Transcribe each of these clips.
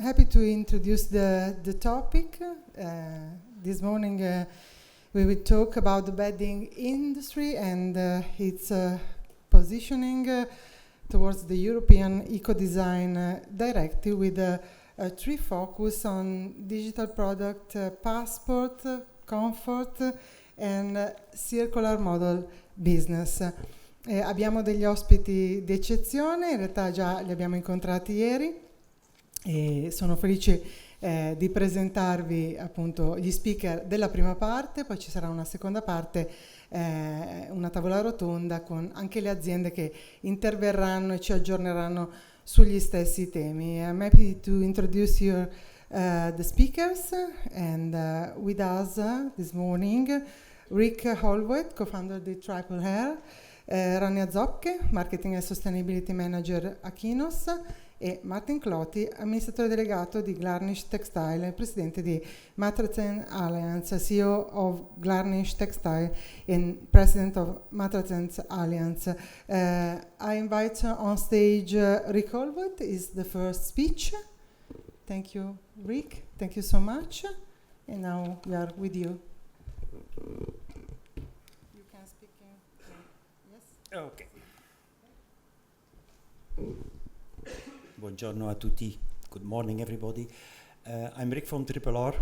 happy to introduce the topic. This morning we will talk about the bedding industry and its positioning towards the European Ecodesign Directive with a three focus on digital product passport, comfort and circular model business. Abbiamo degli ospiti d'eccezione, in realtà già li abbiamo incontrati ieri e sono felice di presentarvi appunto gli speaker della prima parte, poi ci sarà una seconda parte, una tavola rotonda con anche le aziende che interverranno e ci aggiorneranno sugli stessi temi. I'm happy to introduce you the speakers and with us this morning Rick Holwett, co-founder di Triple Hair, Rania Zopke, Marketing e Sustainability Manager a Kinos, e Martin Cloti, amministratore delegato di Glarnish Textile e presidente di Matratzen Alliance, CEO of Glarnish Textile and president of Matratzen Alliance. I invite on stage Rick Holwett, is the first speech. Thank you, Rick. Thank you so much. And now we are with you. You can speak in, yes? Okay. Buongiorno a tutti. Good morning, everybody. I'm Rick from Triple R.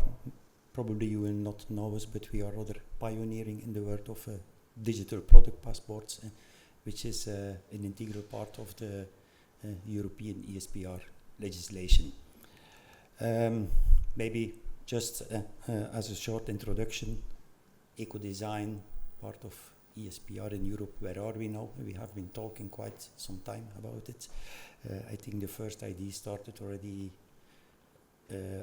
Probably you will not know us, but we are rather pioneering in the world of digital product passports, which is an integral part of the European ESPR legislation. Maybe just as a short introduction, Ecodesign, part of ESPR in Europe, where are we now? We have been talking quite some time about it. I think the first idea started already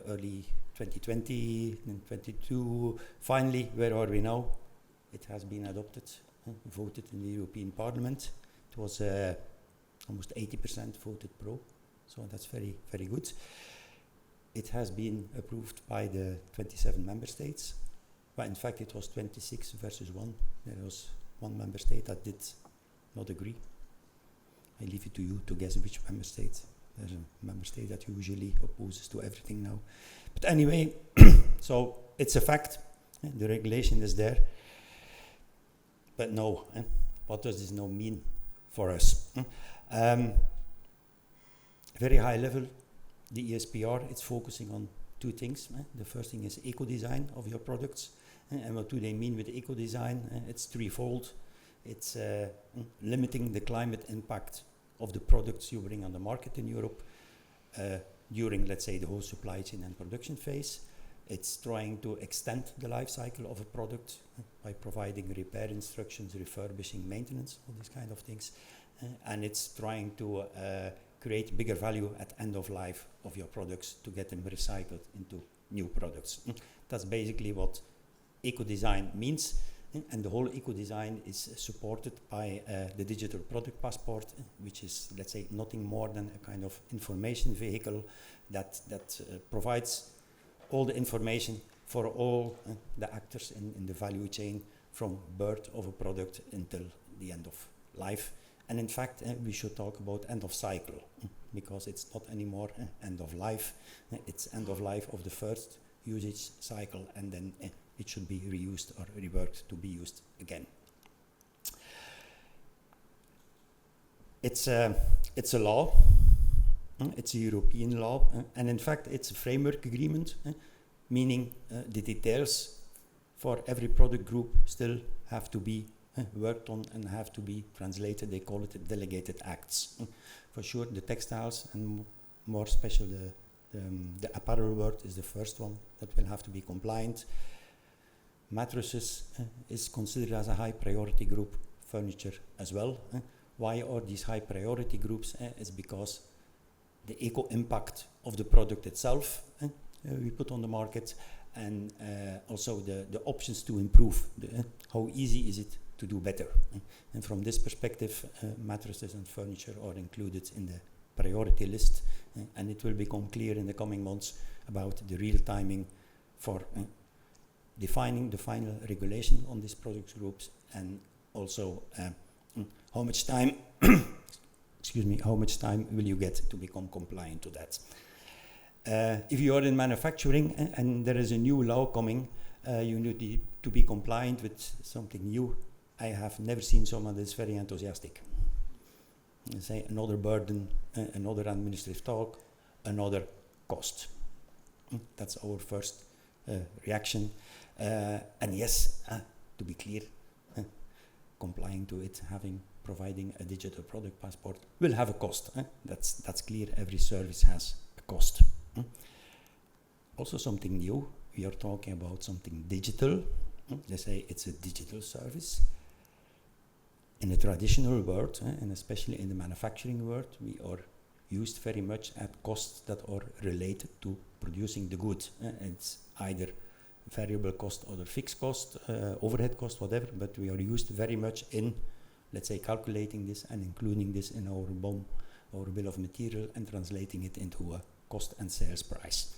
early 2020 and 2022. Finally, where are we now? It has been adopted, voted in the European Parliament. It was almost 80% voted pro, so that's very, very good. It has been approved by the 27 member states. But in fact, it was 26 versus 1. There was one member state that did not agree. I leave it to you to guess which member state. There's a member state that usually opposes to everything now. But anyway, so it's a fact. The regulation is there. But no, what does this now mean for us? Very high level, the ESPR, it's focusing on two things. The first thing is eco-design of your products. And what do they mean with eco-design? It's threefold. It's limiting the climate impact of the products you bring on the market in Europe during, let's say, the whole supply chain and production phase. It's trying to extend the life cycle of a product by providing repair instructions, refurbishing, maintenance, all these kind of things. And it's trying to create bigger value at end of life of your products to get them recycled into new products. That's basically what eco-design means. And the whole eco-design is supported by the digital product passport, which is, let's say, nothing more than a kind of information vehicle that provides all the information for all the actors in the value chain from birth of a product until the end of life. And in fact, we should talk about end of cycle, because it's not anymore end of life. It's end of life of the first usage cycle, and then it should be reused or reworked to be used again. It's a law. It's a European law, and in fact, it's a framework agreement, meaning the details for every product group still have to be worked on and have to be translated. They call it delegated acts. For sure, the textiles and more special the apparel world is the first one that will have to be compliant. Mattresses is considered as a high priority group, furniture as well. Why are these high priority groups? It's because the eco impact of the product itself we put on the market, and also the options to improve. How easy is it to do better? And from this perspective, mattresses and furniture are included in the priority list, and it will become clear in the coming months about the real timing for defining the final regulation on these product groups, and also how much time how much time will you get to become compliant to that. If you are in manufacturing and there is a new law coming, you need to be compliant with something new. I have never seen someone that's very enthusiastic. You say another burden, another administrative talk, another cost. That's our first reaction. And yes, to be clear, complying to it, providing a digital product passport will have a cost. That's clear. Every service has a cost. Also something new. We are talking about something digital. They say it's a digital service. In the traditional world, and especially in the manufacturing world, we are used very much at costs that are related to producing the good. It's either variable cost or fixed cost, overhead cost, whatever, but we are used very much in, let's say, calculating this and including this in our BOM, our bill of material, and translating it into a cost and sales price.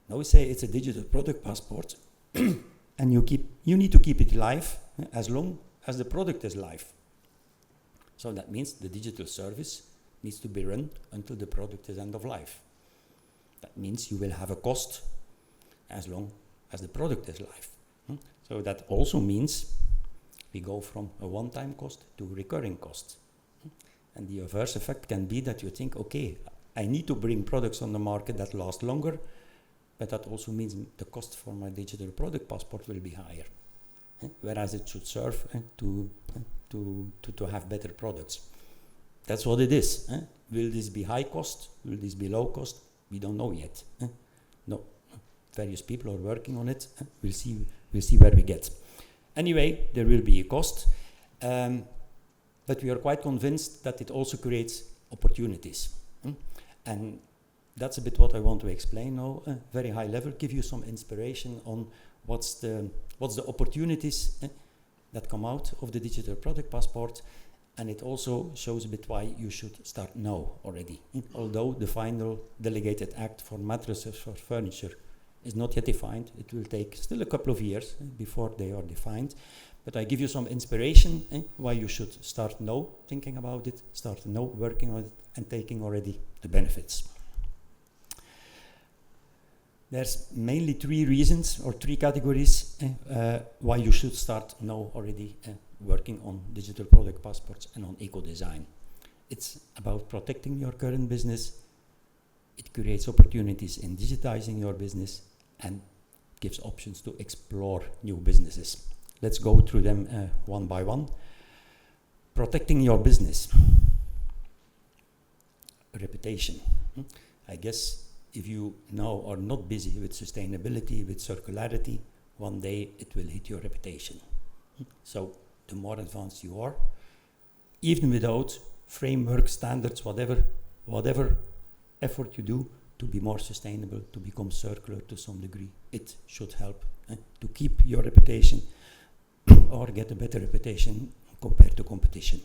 Now we say it's a digital product passport, and you need to keep it live as long as the product is live. So that means the digital service needs to be run until the product is end of life. That means you will have a cost as long as the product is live. So that also means we go from a one-time cost to recurring cost. And the adverse effect can be that you think, okay, I need to bring products on the market that last longer, but that also means the cost for my digital product passport will be higher. Whereas it should serve to have better products. That's what it is. Will this be high cost? Will this be low cost? We don't know yet. No, various people are working on it. We'll see where we get. Anyway, there will be a cost, but we are quite convinced that it also creates opportunities. And that's a bit what I want to explain now. Very high level, give you some inspiration on what's the opportunities that come out of the digital product passport, and it also shows a bit why you should start now already. Although the final delegated act for mattresses, for furniture, is not yet defined, it will take still a couple of years before they are defined. But I give you some inspiration why you should start now thinking about it, start now working on it, and taking already the benefits. There's mainly three reasons or three categories why you should start now already working on digital product passports and on eco-design. It's about protecting your current business. It creates opportunities in digitizing your business and gives options to explore new businesses. Let's go through them one by one. Protecting your business. Reputation. I guess if you now are not busy with sustainability, with circularity, one day it will hit your reputation. So the more advanced you are, even without framework, standards, whatever effort you do to be more sustainable, to become circular to some degree, it should help to keep your reputation or get a better reputation compared to competition.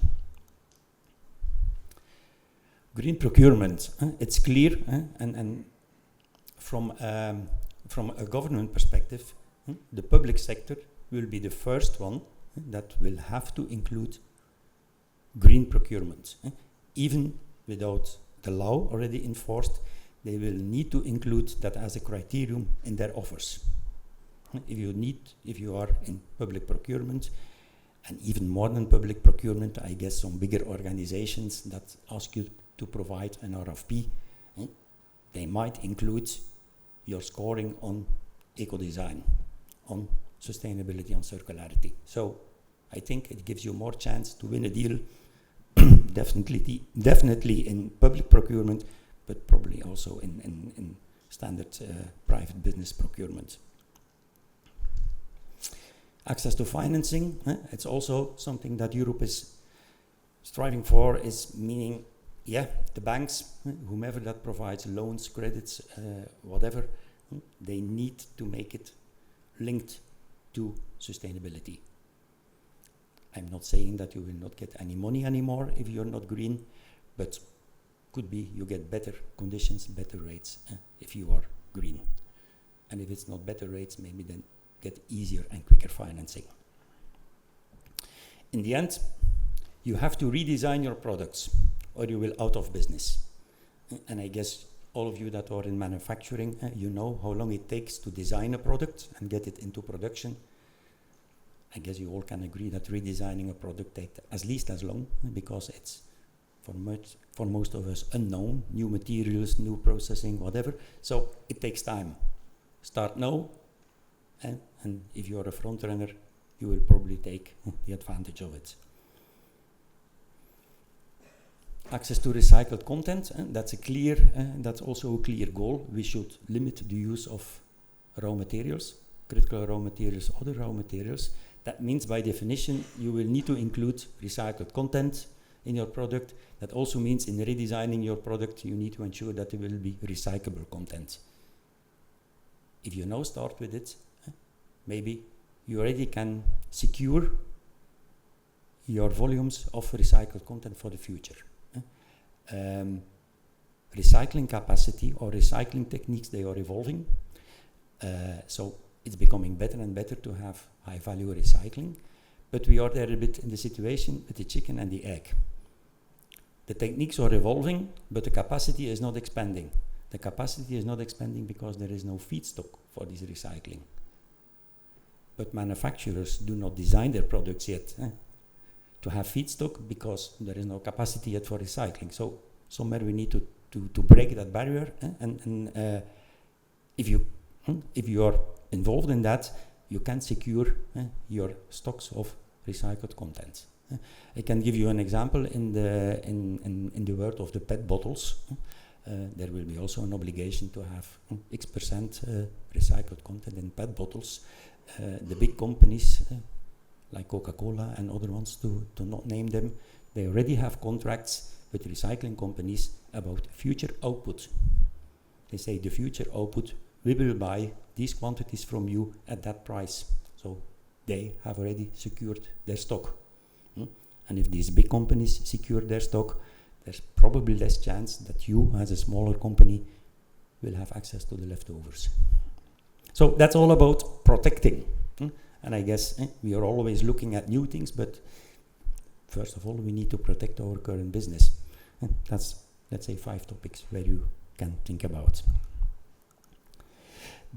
Green procurement, it's clear, and from a government perspective, the public sector will be the first one that will have to include green procurement. Even without the law already enforced, they will need to include that as a criterion in their offers. If you are in public procurement, and even more than public procurement, I guess some bigger organizations that ask you to provide an RFP, they might include your scoring on eco-design, on sustainability, on circularity. So I think it gives you more chance to win a deal, definitely in public procurement, but probably also in standard private business procurement. Access to financing, it's also something that Europe is striving for, is meaning, the banks, whomever that provides loans, credits, whatever, they need to make it linked to sustainability. I'm not saying that you will not get any money anymore if you're not green, but could be you get better conditions, better rates if you are green. And if it's not better rates, maybe then get easier and quicker financing. In the end, you have to redesign your products or you will out of business. And I guess all of you that are in manufacturing, you know how long it takes to design a product and get it into production. I guess you all can agree that redesigning a product takes at least as long, because it's for most of us unknown, new materials, new processing, whatever. So it takes time. Start now, and if you're a front runner, you will probably take the advantage of it. Access to recycled content, that's also a clear goal. We should limit the use of raw materials, critical raw materials, other raw materials. That means by definition, you will need to include recycled content in your product. That also means in redesigning your product, you need to ensure that there will be recyclable content. If you now start with it, maybe you already can secure your volumes of recycled content for the future. Recycling capacity or recycling techniques, they are evolving. So it's becoming better and better to have high value recycling. But we are there a bit in the situation with the chicken and the egg. The techniques are evolving, but the capacity is not expanding. The capacity is not expanding because there is no feedstock for this recycling. But manufacturers do not design their products yet to have feedstock because there is no capacity yet for recycling. So somewhere we need to break that barrier, and if you are involved in that, you can secure your stocks of recycled content. I can give you an example in the world of the PET bottles. There will be also an obligation to have X% recycled content in PET bottles. The big companies like Coca-Cola and other ones, to not name them, they already have contracts with recycling companies about future output. They say the future output, we will buy these quantities from you at that price. So they have already secured their stock. And if these big companies secure their stock, there's probably less chance that you, as a smaller company, will have access to the leftovers. So that's all about protecting. And I guess we are always looking at new things, but first of all, we need to protect our current business. That's, let's say, 5 topics where you can think about.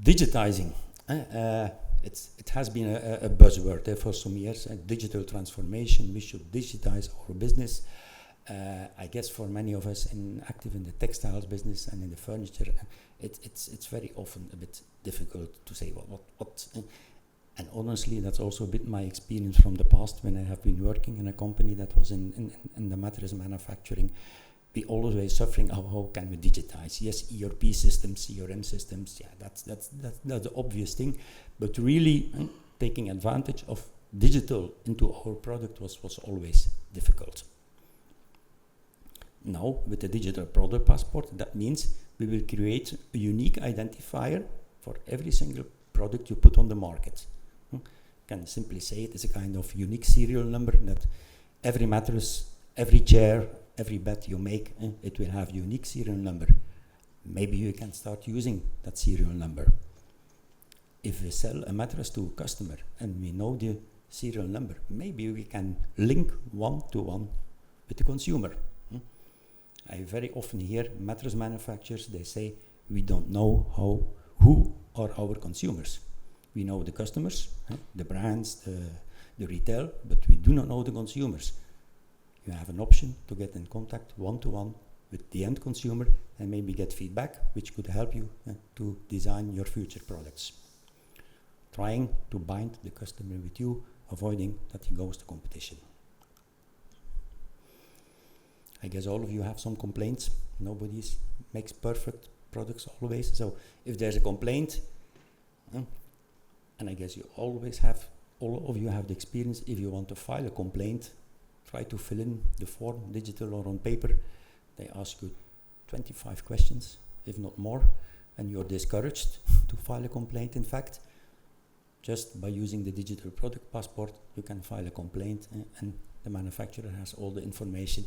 Digitizing. It has been a buzzword for some years. Digital transformation, we should digitize our business. I guess for many of us active in the textiles business and in the furniture, it's very often a bit difficult to say what. And honestly, that's also a bit my experience from the past when I have been working in a company that was in the mattress manufacturing. We always suffering, how can we digitize? Yes, ERP systems, CRM systems, yeah, that's the obvious thing. But really taking advantage of digital into our product was always difficult. Now, with the digital product passport, that means we will create a unique identifier for every single product you put on the market. Can simply say it is a kind of unique serial number that every mattress, every chair, every bed you make, it will have unique serial number. Maybe you can start using that serial number. If we sell a mattress to a customer and we know the serial number, maybe we can link one-to-one with the consumer. I very often hear mattress manufacturers, they say, we don't know who are our consumers. We know the customers, the brands, the retail, but we do not know the consumers. You have an option to get in contact one-to-one with the end consumer and maybe get feedback, which could help you to design your future products. Trying to bind the customer with you, avoiding that he goes to competition. I guess all of you have some complaints. Nobody makes perfect products always. So if there's a complaint, and I guess you always have, all of you have the experience, if you want to file a complaint, try to fill in the form, digital or on paper. They ask you 25 questions, if not more, and you're discouraged to file a complaint. In fact, just by using the digital product passport, you can file a complaint, and the manufacturer has all the information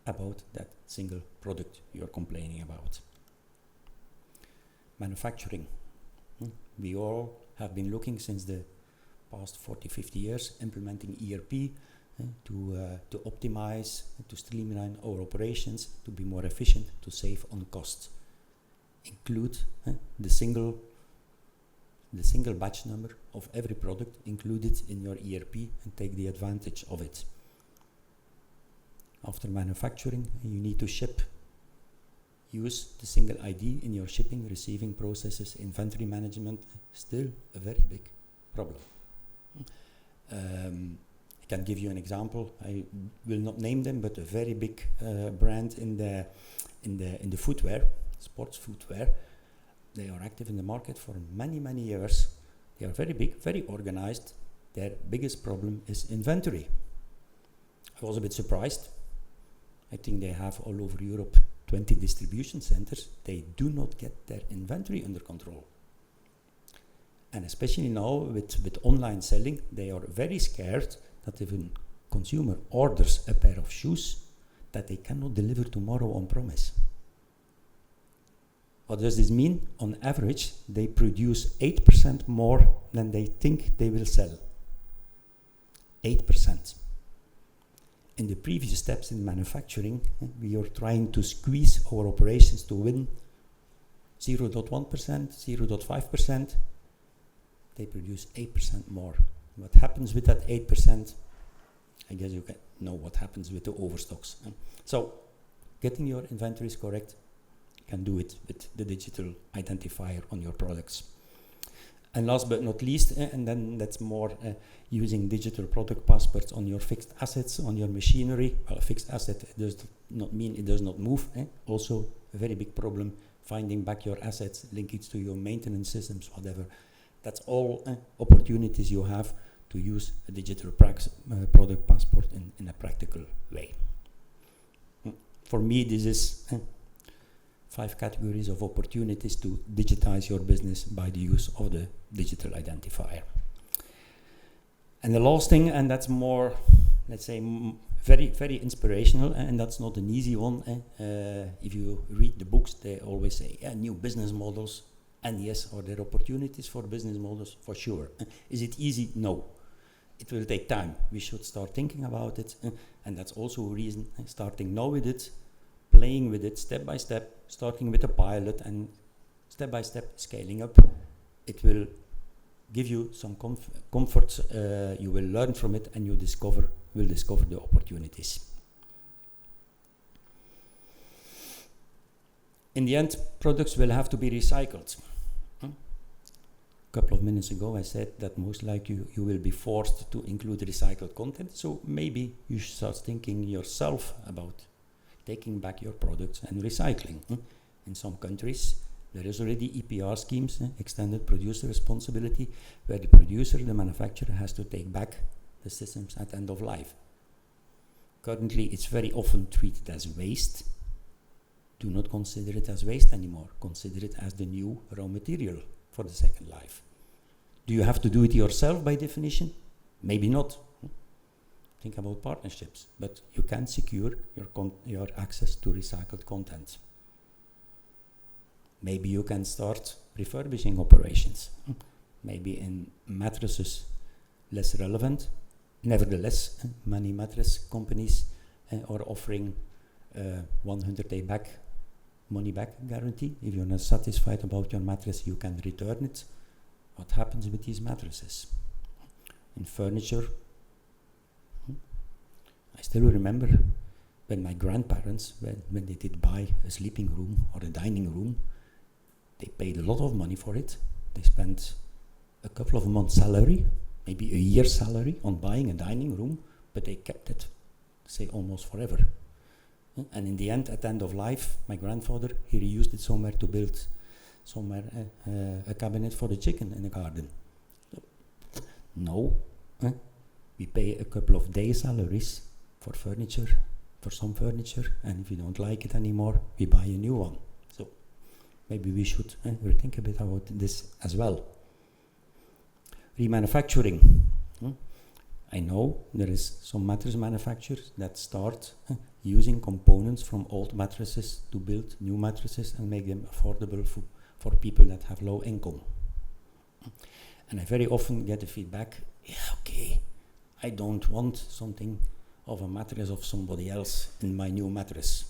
about that single product you're complaining about. Manufacturing. We all have been looking since the past 40-50 years, implementing ERP to optimize, to streamline our operations, to be more efficient, to save on costs. include the single batch number of every product included in your ERP and take the advantage of it. After manufacturing, you need to ship. Use the single ID in your shipping, receiving processes, inventory management. Still a very big problem. I can give you an example. I will not name them, but a very big brand in the footwear, sports footwear. They are active in the market for many, many years. They are very big, very organized. Their biggest problem is inventory. I was a bit surprised. I think they have all over Europe 20 distribution centers. They do not get their inventory under control. And especially now with online selling, they are very scared that if a consumer orders a pair of shoes, that they cannot deliver tomorrow on promise. What does this mean? On average, they produce 8% more than they think they will sell. 8%. In the previous steps in manufacturing, we are trying to squeeze our operations to win 0.1%, 0.5%. They produce 8% more. What happens with that 8%? I guess you can know what happens with the overstocks. So, getting your inventories correct, you can do it with the digital identifier on your products. And last but not least, and then that's more using digital product passports on your fixed assets, on your machinery. Well, a fixed asset does not mean it does not move. Also, a very big problem, finding back your assets, link it to your maintenance systems, whatever. That's all opportunities you have to use a digital product passport in a practical way. For me, this is 5 categories of opportunities to digitize your business by the use of the digital identifier. And the last thing, and that's more, let's say, very, very inspirational, and that's not an easy one. If you read the books, they always say, new business models. And yes, are there opportunities for business models? For sure. Is it easy? No. It will take time. We should start thinking about it. And that's also a reason, starting now with it, playing with it step by step, starting with a pilot and step by step scaling up. It will give you some comfort. You will learn from it and you will discover the opportunities. In the end, products will have to be recycled. A couple of minutes ago I said that most likely you will be forced to include recycled content, so maybe you should start thinking yourself about taking back your products and recycling. In some countries there is already EPR schemes, extended producer responsibility, where the producer, the manufacturer, has to take back the systems at end of life. Currently it's very often treated as waste. Do not consider it as waste anymore. Consider it as the new raw material for the second life. Do you have to do it yourself by definition? Maybe not. Think about partnerships, but you can secure your access to recycled content. Maybe you can start refurbishing operations. Maybe in mattresses, less relevant. Nevertheless, many mattress companies are offering 100-day money back guarantee. If you're not satisfied about your mattress, you can return it. What happens with these mattresses? In furniture, I still remember when my grandparents, when they did buy a sleeping room or a dining room, they paid a lot of money for it. They spent a couple of months' salary, maybe a year's salary on buying a dining room, but they kept it, say, almost forever. And in the end, at the end of life, my grandfather, he reused it somewhere to build a cabinet for the chicken in the garden. No, we pay a couple of days' salaries for furniture, for some furniture, and if we don't like it anymore, we buy a new one. So maybe we should rethink a bit about this as well. Remanufacturing. I know there is some mattress manufacturers that start using components from old mattresses to build new mattresses and make them affordable for people that have low income. And I very often get the feedback, okay, I don't want something of a mattress of somebody else in my new mattress.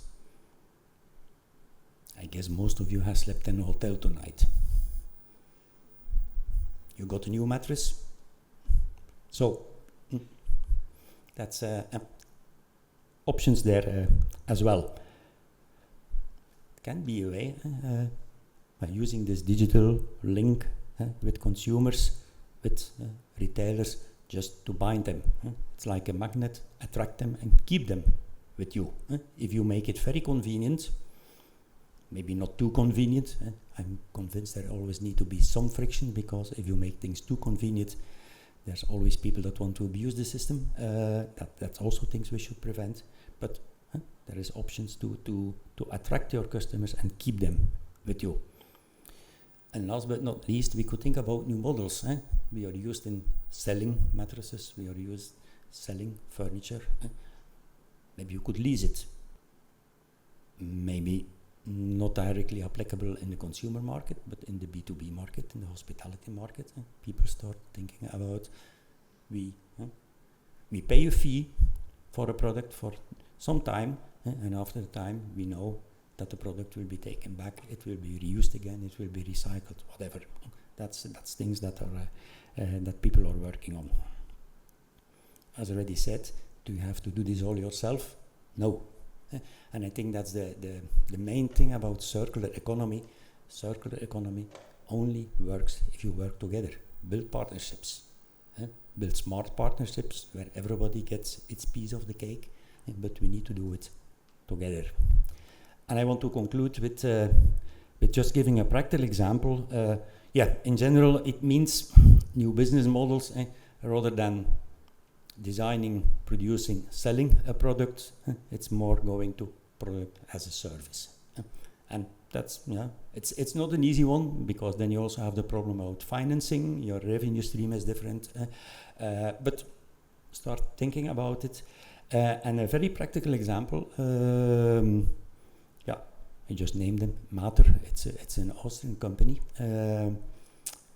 I I guess most of you have slept in a hotel tonight. You got a new mattress? So, that's options there as well. Can be a way by using this digital link with consumers, with retailers, just to bind them. It's like a magnet, attract them and keep them with you. If you make it very convenient, maybe not too convenient, I'm convinced there always need to be some friction, because if you make things too convenient, there's always people that want to abuse the system. That's also things we should prevent. But there is options to attract your customers and keep them with you. And last but not least, we could think about new models. We are used in selling mattresses, we are used selling furniture. Maybe you could lease it. Maybe not directly applicable in the consumer market, but in the B2B market, in the hospitality market. People start thinking about, we pay a fee for a product for some time, and after the time we know that the product will be taken back, it will be reused again, it will be recycled, whatever. That's things that are that people are working on. As already said, do you have to do this all yourself? No. And I think that's the main thing about circular economy. Circular economy only works if you work together. Build partnerships. Build smart partnerships where everybody gets its piece of the cake, but we need to do it together. And I want to conclude with just giving a practical example. In general, it means new business models rather than designing, producing, selling a product. It's more going to product as a service. And that's, it's not an easy one, because then you also have the problem about financing. Your revenue stream is different. But start thinking about it. And a very practical example, I just named them, Mater. It's an Austrian company.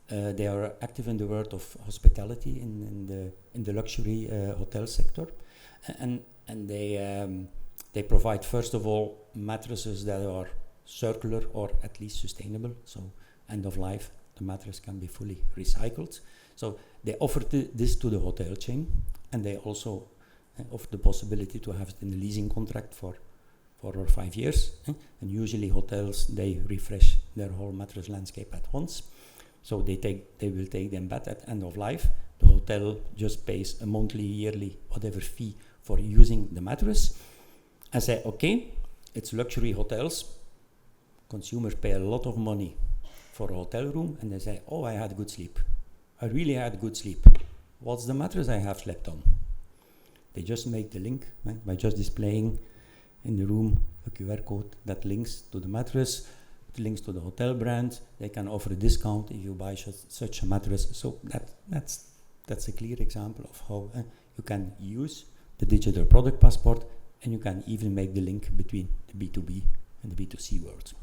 They are active in the world of hospitality in the luxury hotel sector, and they provide, first of all, mattresses that are circular or at least sustainable. So end of life, the mattress can be fully recycled. So they offer this to the hotel chain, and they also offer the possibility to have it in a leasing contract for 4 or 5 years. And usually hotels, they refresh their whole mattress landscape at once. So they will take them back at end of life. The hotel just pays a monthly, yearly, whatever fee for using the mattress. And say, okay, it's luxury hotels. Consumers pay a lot of money for a hotel room, and they say, oh, I had good sleep. I really had good sleep. What's the mattress I have slept on? They just make the link by just displaying in the room a QR code that links to the mattress, it links to the hotel brand. They can offer a discount if you buy such a mattress. So that's a clear example of how you can use the digital product passport, and you can even make the link between the B2B and the B2C world.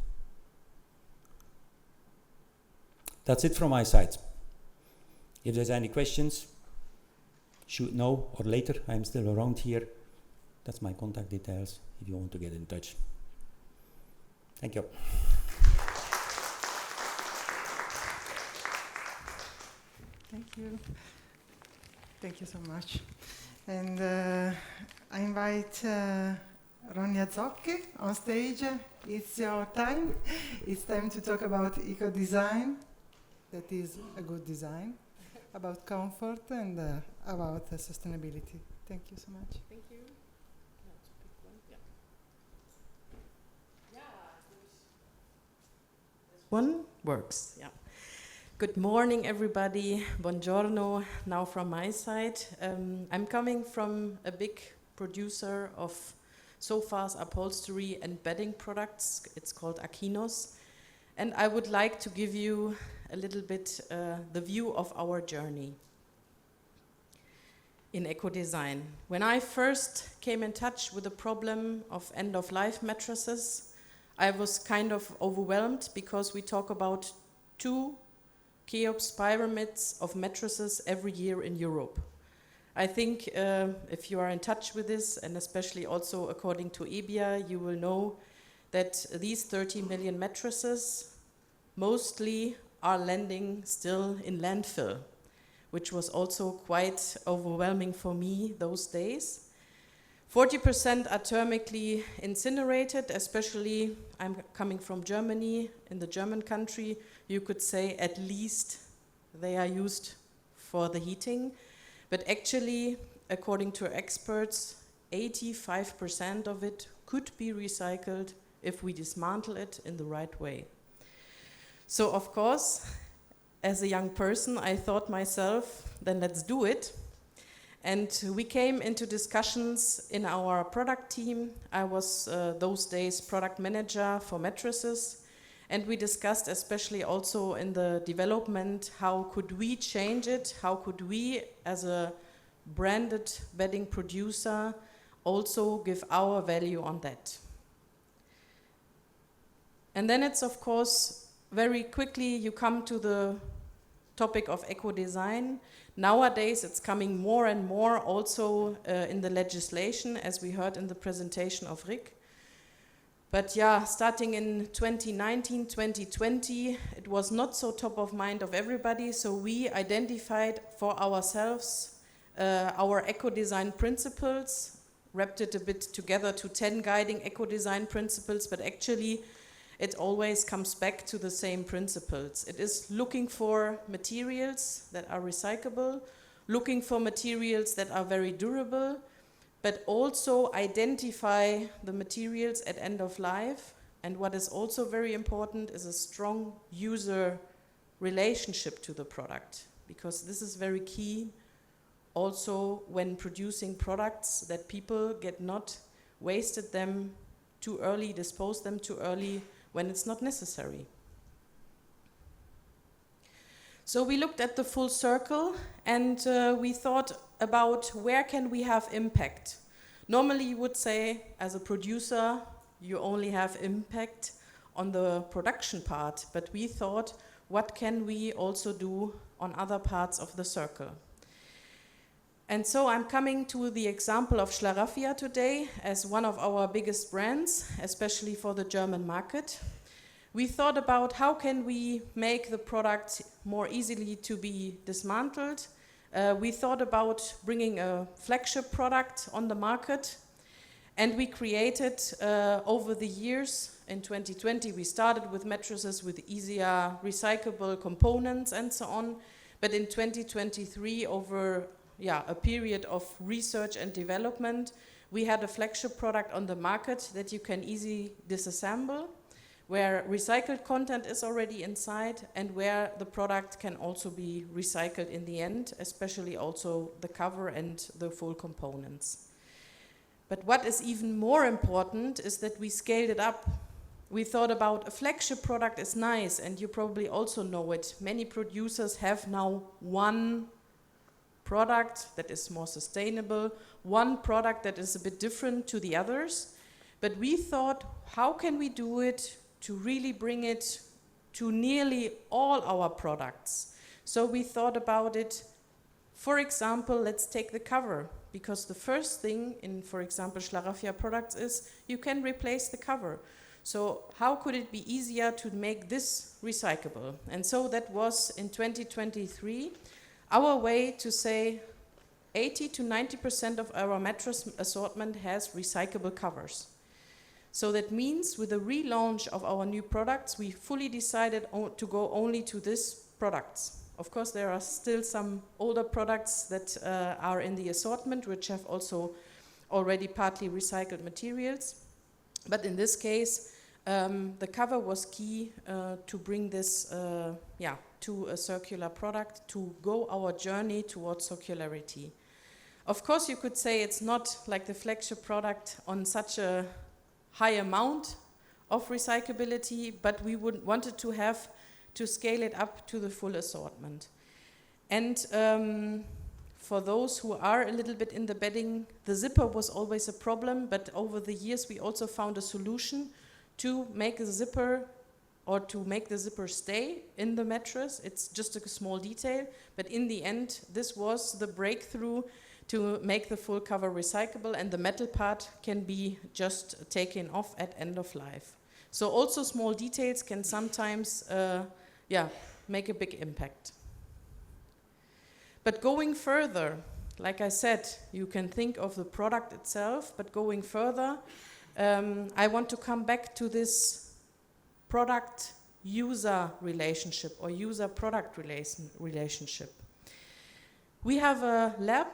That's it from my side. If there's any questions, shoot now or later. I'm still around here. That's my contact details if you want to get in touch. Thank you. Thank you. Thank you so much. And I invite Ronja Zocchi on stage. It's your time. It's time to talk about eco-design. That is a good design, about comfort and about sustainability. Thank you so much. Thank you. One works, yeah. Good morning, everybody. Buongiorno, now from my side. I'm coming from a big producer of sofas, upholstery and bedding products. It's called Aquinos. And I would like to give you a little bit the view of our journey in eco-design. When I first came in touch with the problem of end-of-life mattresses, I was kind of overwhelmed, because we talk about 2 Cheops pyramids of mattresses every year in Europe. I think if you are in touch with this, and especially also according to EBIA, you will know that these 30 million mattresses mostly are landing still in landfill, which was also quite overwhelming for me those days. 40% are thermically incinerated, especially I'm coming from Germany, in the German country, you could say at least they are used for the heating. But actually, according to experts, 85% of it could be recycled if we dismantle it in the right way. So of course, as a young person, I thought myself, then let's do it. And we came into discussions in our product team. I was those days product manager for mattresses. And we discussed, especially also in the development, how could we change it? How could we, as a branded bedding producer, also give our value on that? And then it's, of course, very quickly you come to the topic of eco-design. Nowadays, it's coming more and more also in the legislation, as we heard in the presentation of Rick. But yeah, starting in 2019, 2020, it was not so top of mind of everybody, so we identified for ourselves our eco-design principles, wrapped it a bit together to 10 guiding eco-design principles, but actually it always comes back to the same principles. It is looking for materials that are recyclable, looking for materials that are very durable, but also identify the materials at end of life. And what is also very important is a strong user relationship to the product, because this is very key also when producing products, that people get not wasted them too early, dispose them too early, when it's not necessary. So we looked at the full circle and we thought about where can we have impact. Normally you would say, as a producer, you only have impact on the production part, but we thought, what can we also do on other parts of the circle? And so I'm coming to the example of Schlaraffia today as one of our biggest brands, especially for the German market. We thought about how can we make the product more easily to be dismantled. We thought about bringing a flagship product on the market, and we created over the years. In 2020 we started with mattresses with easier recyclable components and so on, but in 2023 over a period of research and development, we had a flagship product on the market that you can easily disassemble, where recycled content is already inside and where the product can also be recycled in the end, especially also the cover and the full components. But what is even more important is that we scaled it up. We thought about a flagship product is nice, and you probably also know it. Many producers have now one product that is more sustainable, one product that is a bit different to the others. But we thought, how can we do it to really bring it to nearly all our products? So we thought about it, for example, let's take the cover, because the first thing in, for example, Schlaraffia products is you can replace the cover. So how could it be easier to make this recyclable? And so that was in 2023 our way to say 80 to 90% of our mattress assortment has recyclable covers. So that means with the relaunch of our new products, we fully decided to go only to these products. Of course, there are still some older products that are in the assortment, which have also already partly recycled materials. But in this case, the cover was key to bring this to a circular product, to go our journey towards circularity. Of course, you could say it's not like the flagship product on such a high amount of recyclability, but we wanted to have to scale it up to the full assortment. And for those who are a little bit in the bedding, the zipper was always a problem, but over the years we also found a solution to make the zipper stay in the mattress. It's just a small detail, but in the end, this was the breakthrough to make the full cover recyclable, and the metal part can be just taken off at end of life. So also small details can sometimes make a big impact. But going further, like I said, you can think of the product itself, but going further, I want to come back to this product-user relationship or user-product relationship. We have a lab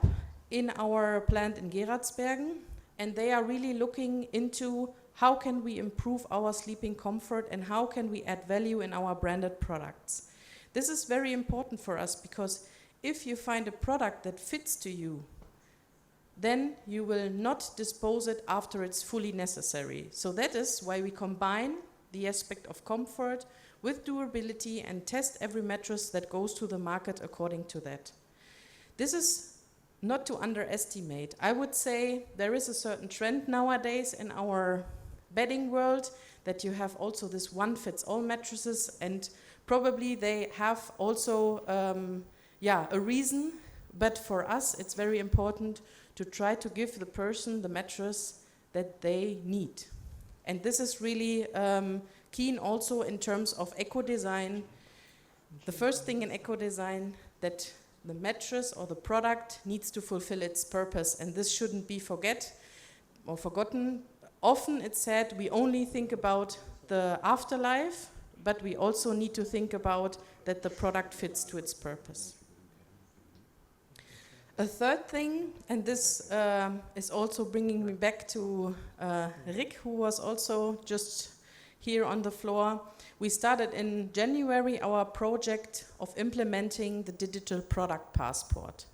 in our plant in Geraardsbergen, and they are really looking into how can we improve our sleeping comfort and how can we add value in our branded products. This is very important for us because if you find a product that fits to you, then you will not dispose it after it's fully necessary. So that is why we combine the aspect of comfort with durability and test every mattress that goes to the market according to that. This is not to underestimate. I would say there is a certain trend nowadays in our bedding world that you have also this one-fits-all mattresses, and probably they have also a reason, but for us it's very important to try to give the person the mattress that they need. And this is really keen also in terms of eco-design. The first thing in eco-design, that the mattress or the product needs to fulfill its purpose, and this shouldn't be forgotten. Often it's said we only think about the afterlife, but we also need to think about that the product fits to its purpose. A third thing, and this is also bringing me back to Rick, who was also just here on the floor. We started in January our project of implementing the digital product passport.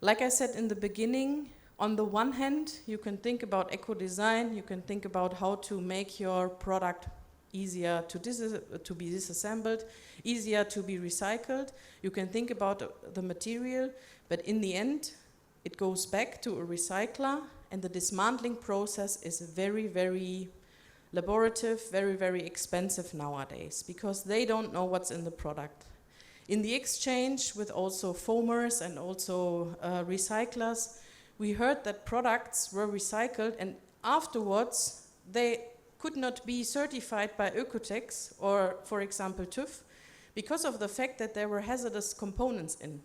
Like I said in the beginning, on the one hand, you can think about eco-design, you can think about how to make your product easier to be disassembled, easier to be recycled. You can think about the material, but in the end, it goes back to a recycler, and the dismantling process is very, very laborative, very, very expensive nowadays, because they don't know what's in the product. In the exchange with also foamers and also recyclers, we heard that products were recycled and afterwards they could not be certified by Oecotex or, for example, TÜV, because of the fact that there were hazardous components in.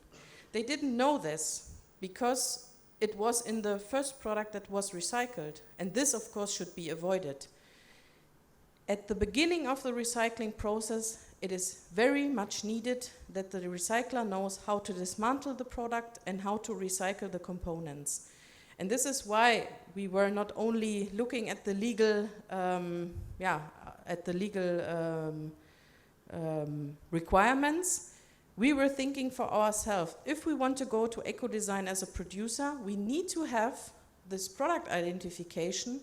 They didn't know this because it was in the first product that was recycled, and this of course should be avoided. At the beginning of the recycling process, it is very much needed that the recycler knows how to dismantle the product and how to recycle the components. And this is why we were not only looking at the legal, requirements. We were thinking for ourselves, if we want to go to eco-design as a producer, we need to have this product identification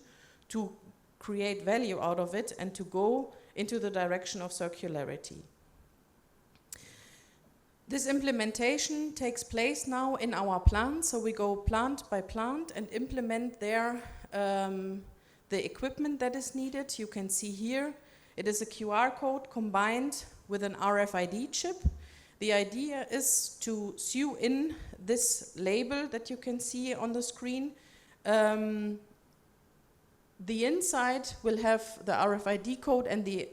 to create value out of it and to go into the direction of circularity. This implementation takes place now in our plant, so we go plant by plant and implement there the equipment that is needed. You can see here, it is a QR code combined with an RFID chip. The idea is to sew in this label that you can see on the screen. The inside will have the RFID code and the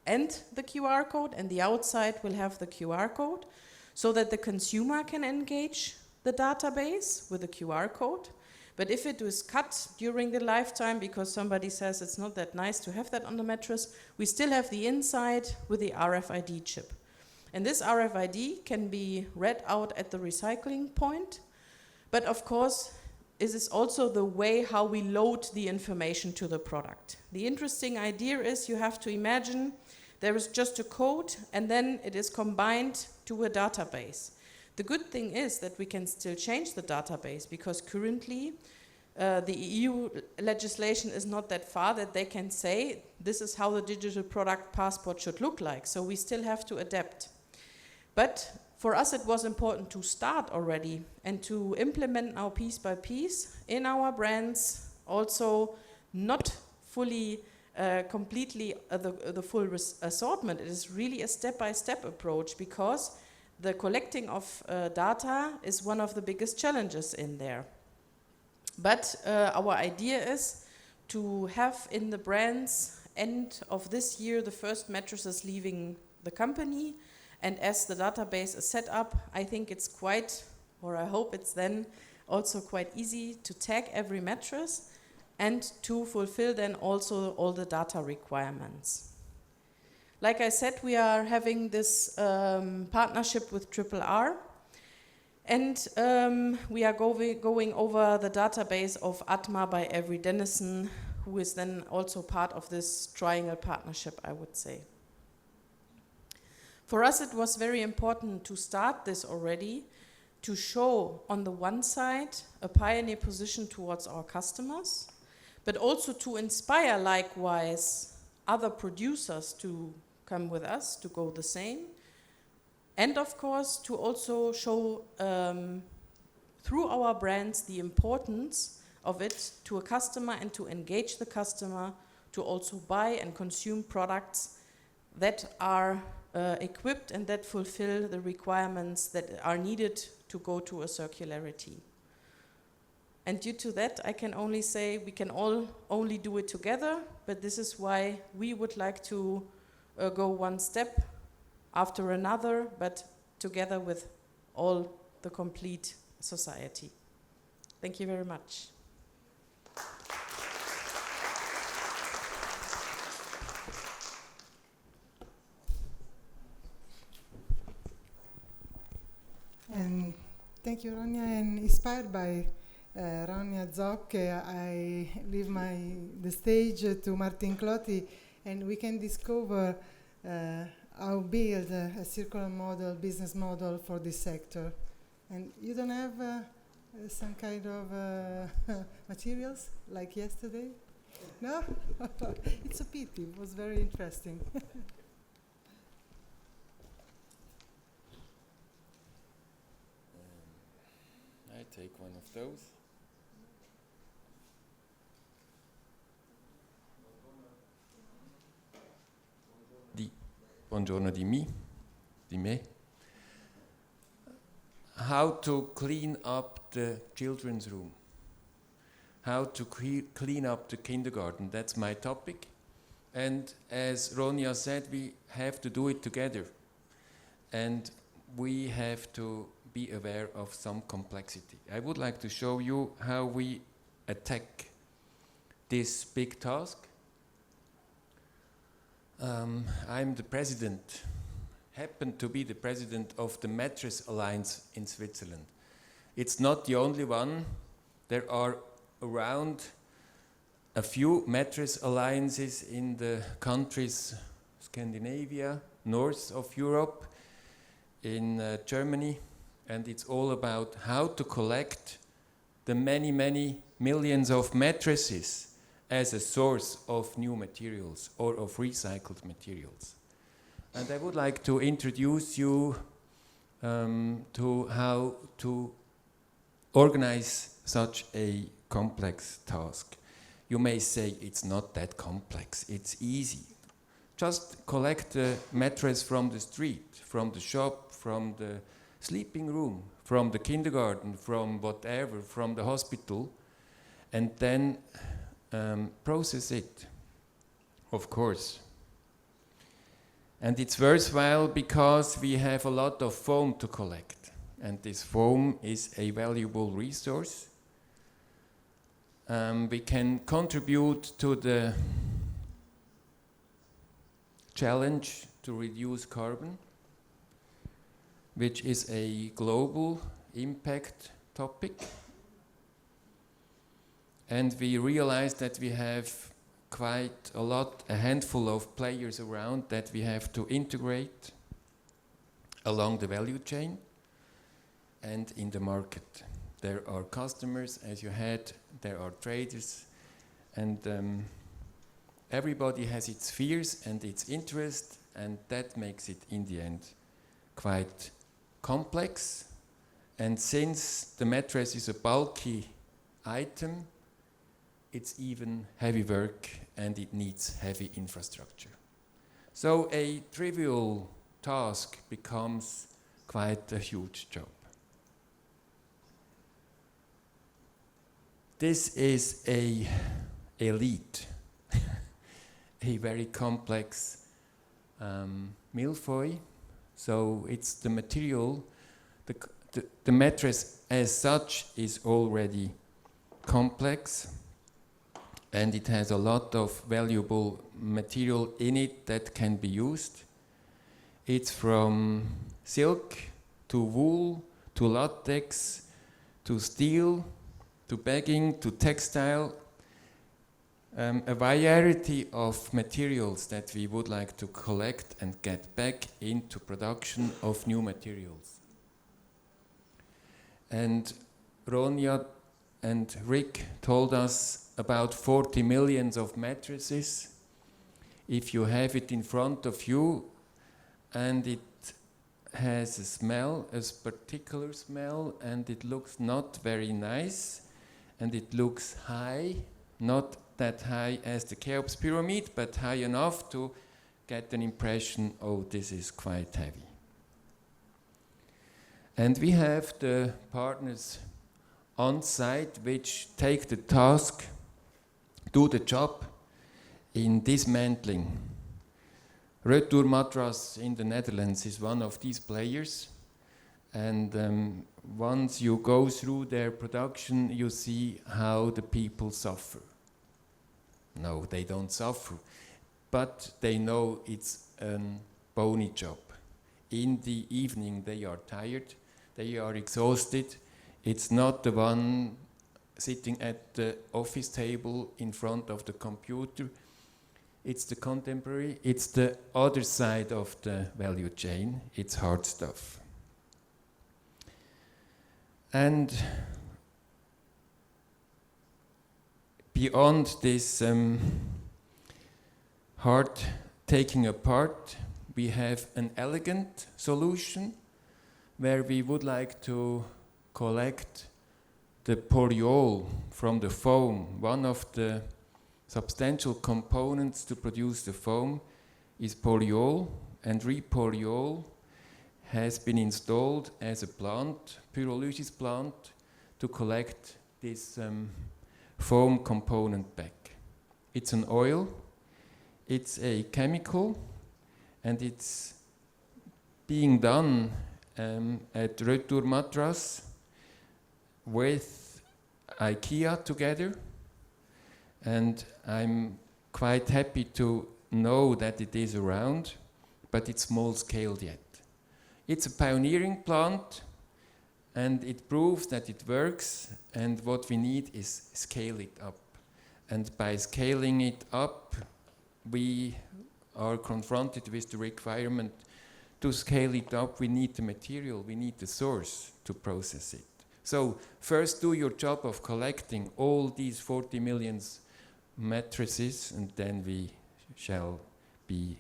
QR code, and the outside will have the QR code, so that the consumer can engage the database with the QR code. But if it was cut during the lifetime because somebody says it's not that nice to have that on the mattress, we still have the inside with the RFID chip. And this RFID can be read out at the recycling point, but of course, this is also the way how we load the information to the product. The interesting idea is you have to imagine there is just a code and then it is combined to a database. The good thing is that we can still change the database because currently the EU legislation is not that far that they can say this is how the digital product passport should look like. So we still have to adapt. But for us it was important to start already and to implement now piece by piece in our brands, also not fully completely the full assortment. It is really a step-by-step approach because the collecting of data is one of the biggest challenges in there. But our idea is to have in the brands end of this year the first mattresses leaving the company, and as the database is set up, I think it's quite, or I hope it's then also quite easy to tag every mattress and to fulfill then also all the data requirements. Like I said, we are having this partnership with RRR, and we are going over the database of ATMA by every denizen, who is then also part of this triangle partnership, I would say. For us, it was very important to start this already, to show on the one side a pioneer position towards our customers, but also to inspire likewise other producers to come with us, to go the same. And of course, to also show through our brands the importance of it to a customer and to engage the customer to also buy and consume products that are equipped and that fulfill the requirements that are needed to go to a circularity. And due to that, I can only say we can all only do it together, but this is why we would like to go one step after another, but together with all the complete society. Thank you very much. And thank you, Ronja. And inspired by Ronja Zocche, I leave the stage to Martin Clotti, and we can discover how build a circular model, business model for this sector. And you don't have some kind of materials like yesterday? No? It's a pity. It was very interesting. I take one of those. Buongiorno di me. How to clean up the children's room. How to clean up the kindergarten. That's my topic. And as Ronja said, we have to do it together. And we have to be aware of some complexity. I would like to show you how we attack this big task. I'm the president, happen to be the president of the Mattress Alliance in Switzerland. It's not the only one. There are around a few mattress alliances in the countries Scandinavia, north of Europe, in Germany, and it's all about how to collect the many, many millions of mattresses as a source of new materials or of recycled materials. And I would like to introduce you to how to organize such a complex task. You may say it's not that complex, it's easy. Just collect the mattress from the street, from the shop, from the sleeping room, from the kindergarten, from whatever, from the hospital, and then process it, of course. And it's worthwhile because we have a lot of foam to collect, and this foam is a valuable resource. We can contribute to the challenge to reduce carbon, which is a global impact topic. And we realized that we have quite a handful of players around that we have to integrate along the value chain and in the market. There are customers, as you had, there are traders, and everybody has its fears and its interest, and that makes it, in the end, quite complex. And since the mattress is a bulky item, it's even heavy work and it needs heavy infrastructure. So a trivial task becomes quite a huge job. This is a lead, a very complex millfoil. So it's the material, the mattress as such is already complex, and it has a lot of valuable material in it that can be used. It's from silk to wool to latex to steel to bagging to textile, a variety of materials that we would like to collect and get back into production of new materials. And Ronja and Rick told us about 40 million of mattresses. If you have it in front of you and it has a smell, a particular smell, and it looks not very nice, and it looks high, not that high as the Cheops pyramid, but high enough to get an impression, oh, this is quite heavy. And we have the partners on site which take the task, do the job in dismantling. Retour Matras in the Netherlands is one of these players, and once you go through their production, you see how the people suffer. No, they don't suffer, but they know it's a bony job. In the evening they are tired, they are exhausted. It's not the one sitting at the office table in front of the computer. It's the contemporary, it's the other side of the value chain, it's hard stuff. And beyond this hard taking apart, we have an elegant solution where we would like to collect the polyol from the foam. One of the substantial components to produce the foam is polyol, and repolyol has been installed as a plant, pyrolysis plant, to collect this foam component back. It's an oil, it's a chemical, and it's being done at Retour Matras with IKEA together, and I'm quite happy to know that it is around, but it's small scale yet. It's a pioneering plant, and it proves that it works, and what we need is scale it up. And by scaling it up, we are confronted with the requirement to scale it up. We need the material, we need the source to process it. So first do your job of collecting all these 40 million mattresses, and then we shall be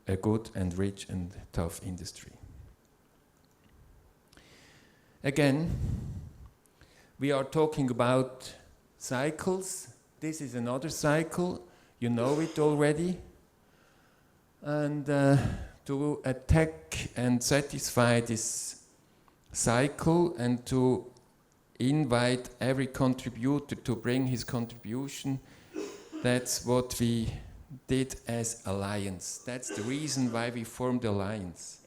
a good and rich and tough industry. Again, we are talking about cycles. This is another cycle, you know it already. And to attack and satisfy this cycle and to invite every contributor to bring his contribution, that's what we did as Alliance. That's the reason why we formed Alliance.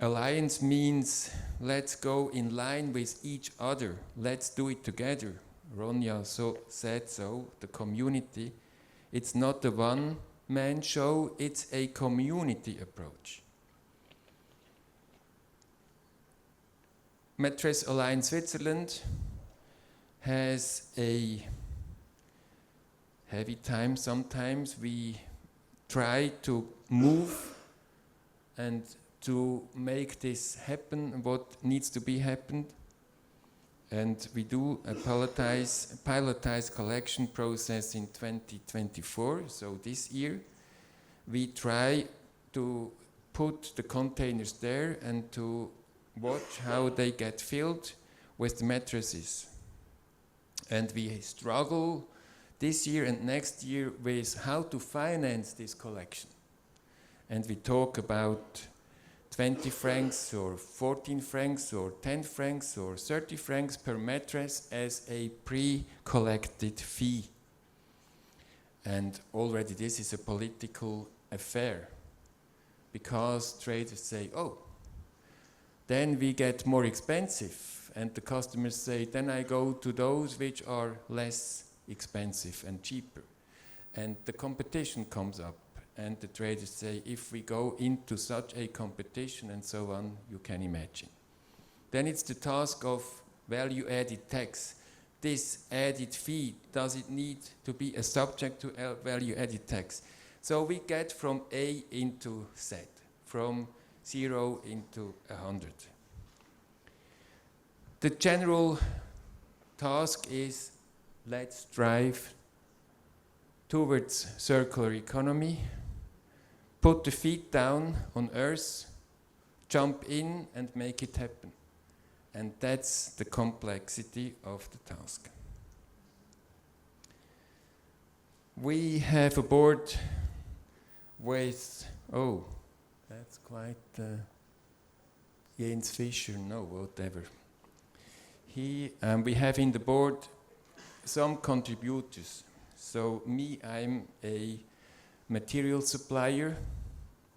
Alliance means let's go in line with each other. Let's do it together. Ronja said so, the community. It's not a one-man show, it's a community approach. Mattress Alliance Switzerland has a heavy time sometimes. We try to move and to make this happen, what needs to be happened. And we do a pilotized collection process in 2024, so this year. We try to put the containers there and to watch how they get filled with the mattresses. And we struggle this year and next year with how to finance this collection. And we talk about 20 francs or 14 francs or 10 francs or 30 francs per mattress as a pre-collected fee. And already this is a political affair, because traders say, oh, then we get more expensive, and the customers say, then I go to those which are less expensive and cheaper. And the competition comes up, and the traders say, if we go into such a competition and so on, you can imagine. Then it's the task of value-added tax. This added fee, does it need to be a subject to value-added tax? So we get from A into Z, from 0 into 100. The general task is, let's drive towards circular economy, put the feet down on earth, jump in and make it happen. And that's the complexity of the task. We have a board with, oh, that's quite Jens Fischer, no, whatever. We have in the board some contributors. So me, I'm a material supplier,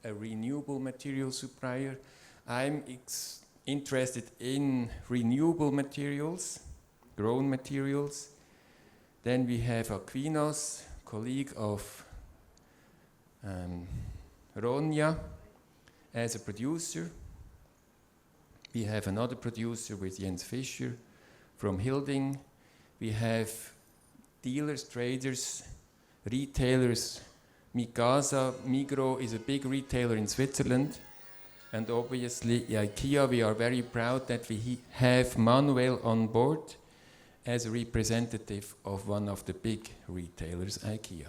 a renewable material supplier. I'm interested in renewable materials, grown materials. Then we have Aquinos, colleague of Ronja, as a producer. We have another producer with Jens Fischer from Hilding. We have dealers, traders, retailers. Mikasa, Migros is a big retailer in Switzerland. And obviously, IKEA, we are very proud that we have Manuel on board as a representative of one of the big retailers, IKEA.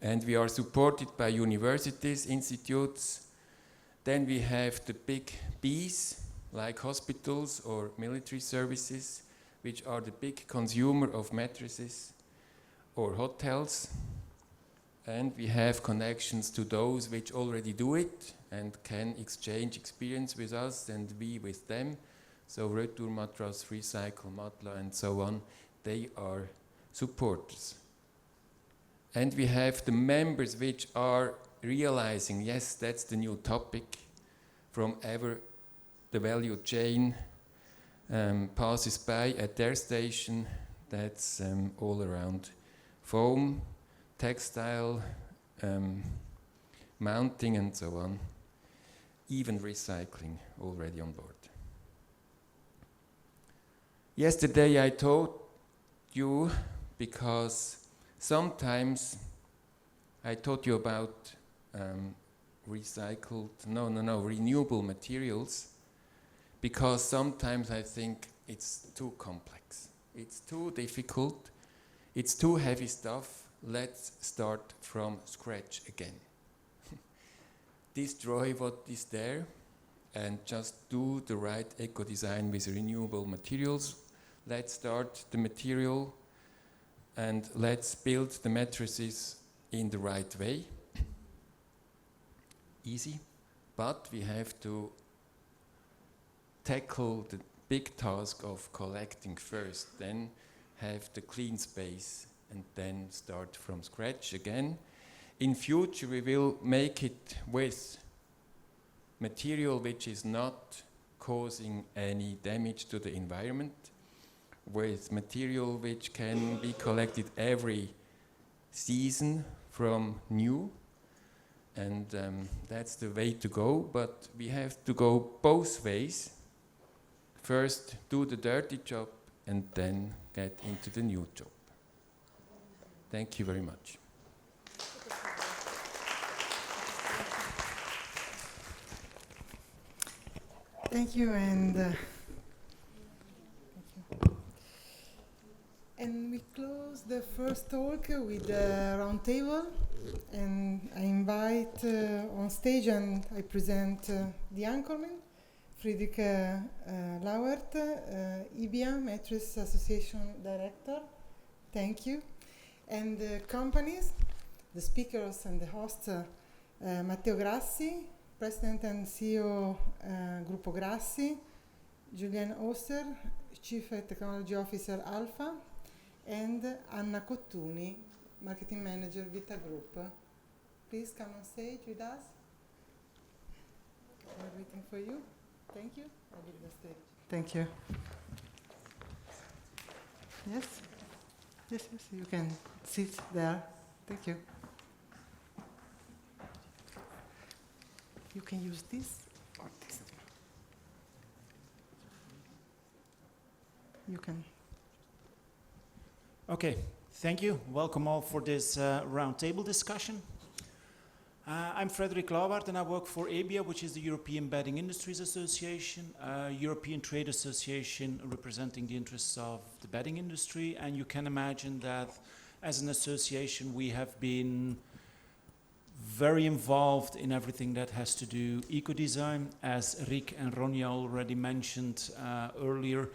And we are supported by universities, institutes. Then we have the big Bs, like hospitals or military services, which are the big consumer of mattresses, or hotels. And we have connections to those which already do it and can exchange experience with us and we with them. So Retour Matras, Recycle Matla, and so on, they are supporters. And we have the members which are realizing, yes, that's the new topic, from ever the value chain passes by at their station. That's all around foam, textile, mounting, and so on. Even recycling already on board. Yesterday I told you, because sometimes I taught you about renewable materials, because sometimes I think it's too complex. It's too difficult. It's too heavy stuff. Let's start from scratch again. Destroy what is there and just do the right eco-design with renewable materials. Let's start the material and let's build the mattresses in the right way. Easy, but we have to tackle the big task of collecting first, then have the clean space, and then start from scratch again. In future, we will make it with material which is not causing any damage to the environment, with material which can be collected every season from new. And that's the way to go, but we have to go both ways. First, do the dirty job, and then get into the new job. Thank you very much. Thank you, and we close the first talk with a round table, and I invite on stage and I present the anchorman, Friedrich Lauert, IBIA Mattress Association Director. Thank you. And the companies, the speakers and the hosts, Matteo Grassi, President and CEO Gruppo Grassi, Julien Oster, Chief Technology Officer Alpha, and Anna Cottuni, Marketing Manager Vita Group. Please come on stage with us. We're waiting for you. Thank you. I'll leave the stage. Thank you. Yes? Yes, yes, you can sit there. Thank you. You can use this or this. You can. Okay, thank you. Welcome all for this roundtable discussion. I'm Frederick Lauwart and I work for EBIA, which is the European Bedding Industries Association, a European trade association representing the interests of the bedding industry. And you can imagine that as an association we have been very involved in everything that has to do eco-design. As Rick and Ronja already mentioned earlier,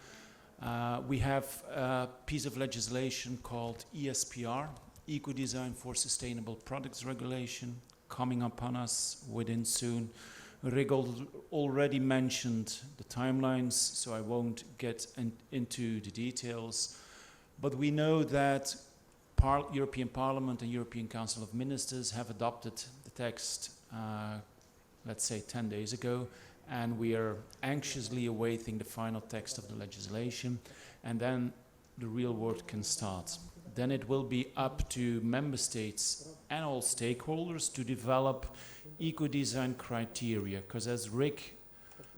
we have a piece of legislation called ESPR, Eco-Design for Sustainable Products Regulation, coming upon us within soon. Rick already mentioned the timelines, so I won't get into the details. But we know that European Parliament and European Council of Ministers have adopted the text, let's say 10 days ago, and we are anxiously awaiting the final text of the legislation, and then the real work can start. Then it will be up to member states and all stakeholders to develop eco-design criteria, because as Rick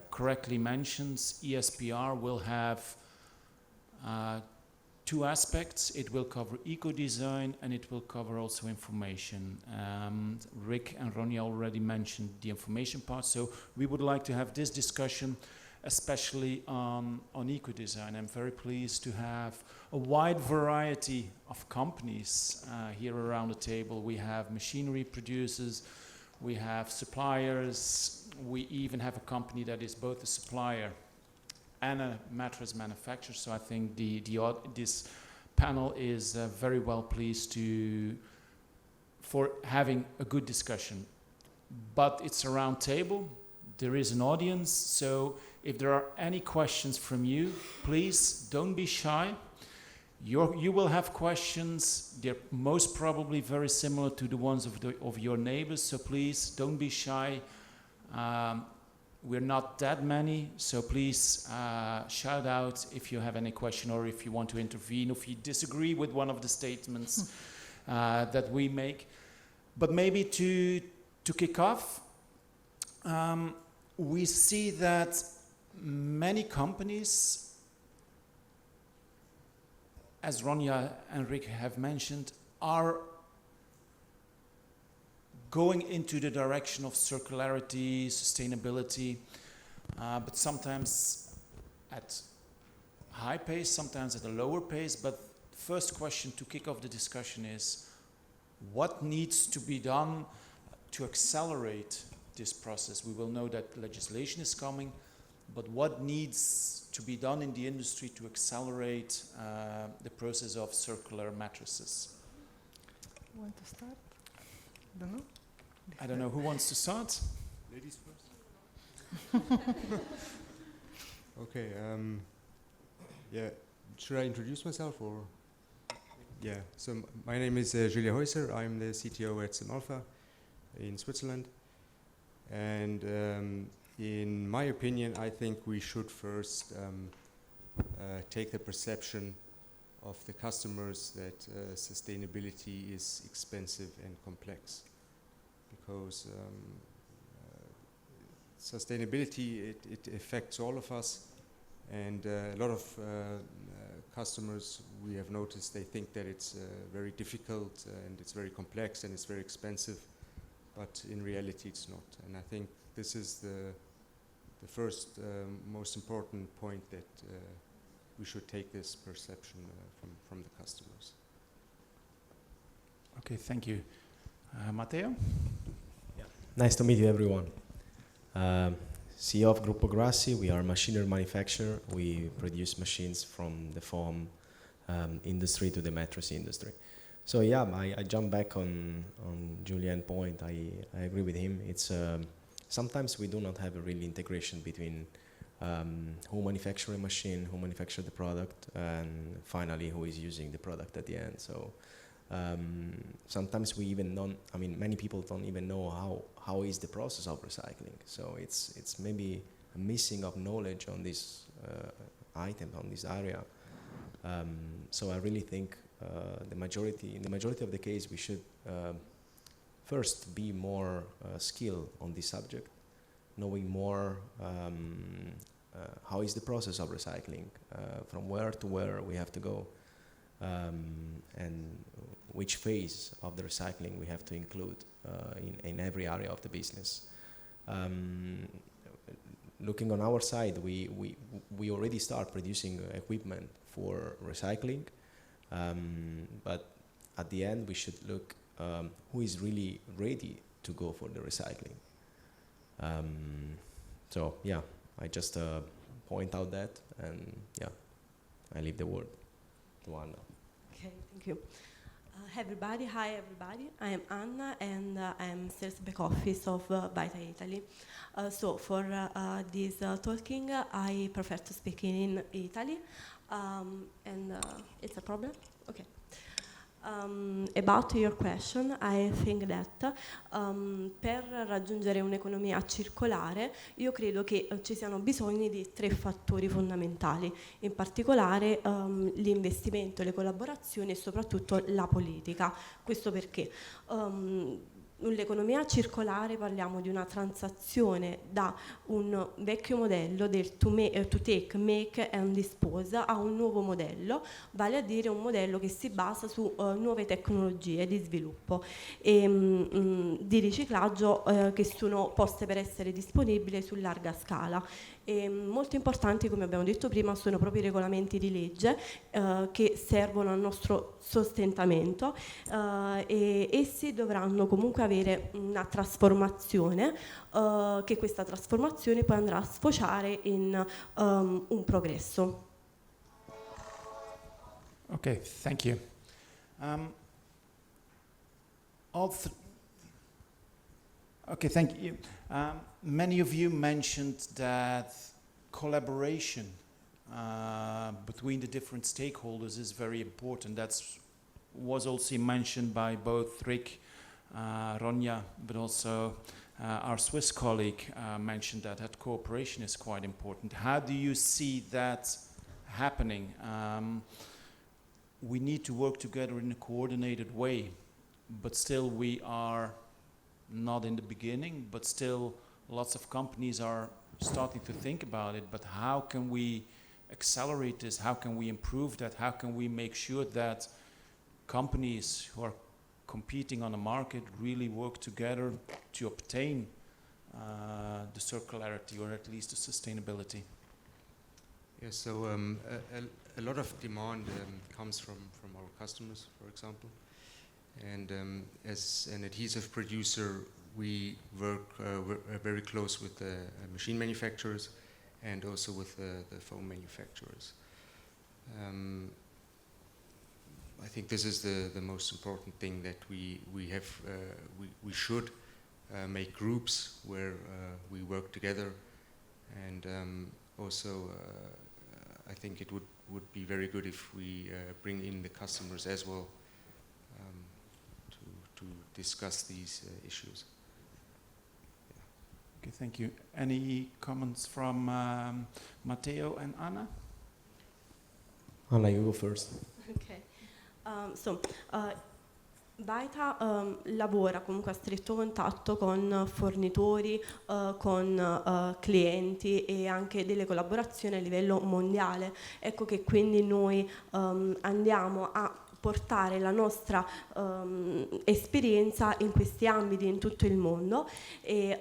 correctly mentions, ESPR will have two aspects. It will cover eco-design and it will cover also information. Rick and Ronja already mentioned the information part, so we would like to have this discussion especially on eco-design. I'm very pleased to have a wide variety of companies here around the table. We have machinery producers, we have suppliers, we even have a company that is both a supplier and a mattress manufacturer. So I think this panel is very well pleased for having a good discussion. But it's a round table, there is an audience, so if there are any questions from you, please don't be shy. You will have questions, they're most probably very similar to the ones of your neighbors, so please don't be shy. We're not that many, so please shout out if you have any question or if you want to intervene, if you disagree with one of the statements that we make. But maybe to kick off, we see that many companies, as Ronja and Rick have mentioned, are going into the direction of circularity, sustainability, but sometimes at high pace, sometimes at a lower pace. But the first question to kick off the discussion is, what needs to be done to accelerate this process? We will know that legislation is coming, but what needs to be done in the industry to accelerate the process of circular mattresses? Want to start? Don't know. I don't know who wants to start. Ladies first. Okay. Yeah. Should I introduce myself or? Yeah. So my name is Julia Häuser. I'm the CTO at Alpha in Switzerland. And in my opinion, I think we should first take the perception of the customers that sustainability is expensive and complex. Because sustainability, it affects all of us, and a lot of customers, we have noticed, they think that it's very difficult and it's very complex and it's very expensive, but in reality it's not. And I think this is the first most important point, that we should take this perception from the customers. Okay, thank you. Matteo? Yeah. Nice to meet you, everyone. CEO of Gruppo Grassi. We are a machinery manufacturer. We produce machines from the foam industry to the mattress industry. So yeah, I jump back on Julian's point. I agree with him. It's sometimes we do not have a real integration between who manufacture a machine, who manufacture the product, and finally who is using the product at the end. So sometimes we even don't, I mean, many people don't even know how is the process of recycling. So it's maybe a missing of knowledge on this item, on this area. So I really think in the majority of the case, we should first be more skilled on this subject, knowing more how is the process of recycling, from where to where we have to go, and which phase of the recycling we have to include in every area of the business. Looking on our side, we already start producing equipment for recycling, but at the end we should look who is really ready to go for the recycling. So yeah, I just point out that, and yeah, I leave the word to Anna. Okay, thank you. Hi everybody, I am Anna and I am sales back office of Vita Italy. So for this talking, I prefer to speak in Italy, and it's a problem? Okay. About your question, I think that per raggiungere un'economia circolare io credo che ci siano bisogni di 3 fattori fondamentali, in particolare l'investimento, le collaborazioni e soprattutto la politica. Questo perché l'economia circolare parliamo di una transazione da un vecchio modello del to take, make and dispose a un nuovo modello, vale a dire un modello che si basa su nuove tecnologie di sviluppo e di riciclaggio che sono poste per essere disponibili su larga scala. E molto importanti, come abbiamo detto prima, sono proprio i regolamenti di legge che servono al nostro sostentamento e essi dovranno comunque avere una trasformazione che questa trasformazione poi andrà a sfociare in un progresso. Okay, thank you. Okay, thank you. Many of you mentioned that collaboration between the different stakeholders is very important. That was also mentioned by both Rick, Ronja, but also our Swiss colleague mentioned that cooperation is quite important. How do you see that happening? We need to work together in a coordinated way, but still we are not in the beginning, but still lots of companies are starting to think about it. But how can we accelerate this? How can we improve that? How can we make sure that companies who are competing on the market really work together to obtain the circularity, or at least the sustainability? Yeah, so a lot of demand comes from our customers, for example. And as an adhesive producer, we work very close with the machine manufacturers and also with the foam manufacturers. I think this is the most important thing, that we should make groups where we work together, and also I think it would be very good if we bring in the customers as well to discuss these issues. Yeah. Okay, thank you. Any comments from Matteo and Anna? Anna, you go first. Okay. Vita lavora comunque a stretto contatto con fornitori, con clienti e anche delle collaborazioni a livello mondiale. Ecco che quindi noi andiamo a portare la nostra esperienza in questi ambiti in tutto il mondo e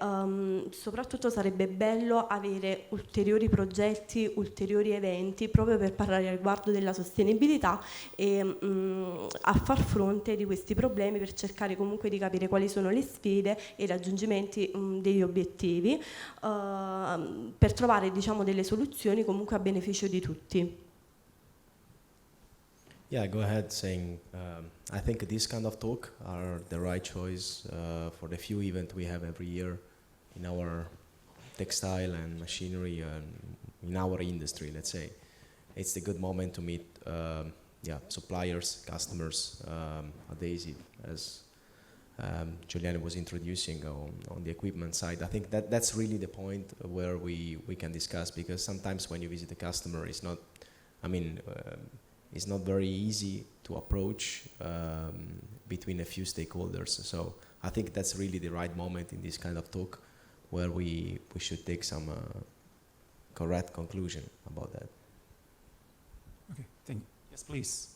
soprattutto sarebbe bello avere ulteriori progetti, ulteriori eventi proprio per parlare riguardo della sostenibilità e a far fronte di questi problemi, per cercare comunque di capire quali sono le sfide e i raggiungimenti degli obiettivi per trovare, diciamo, delle soluzioni comunque a beneficio di tutti. Yeah, go ahead saying, I think this kind of talk are the right choice for the few events we have every year in our textile and machinery in our industry, let's say. It's a good moment to meet suppliers, customers, adhesive, as Juliana was introducing on the equipment side. I think that's really the point where we can discuss, because sometimes when you visit a customer, it's not very easy to approach between a few stakeholders. So I think that's really the right moment in this kind of talk where we should take some correct conclusion about that. Okay, thank you. Yes, please.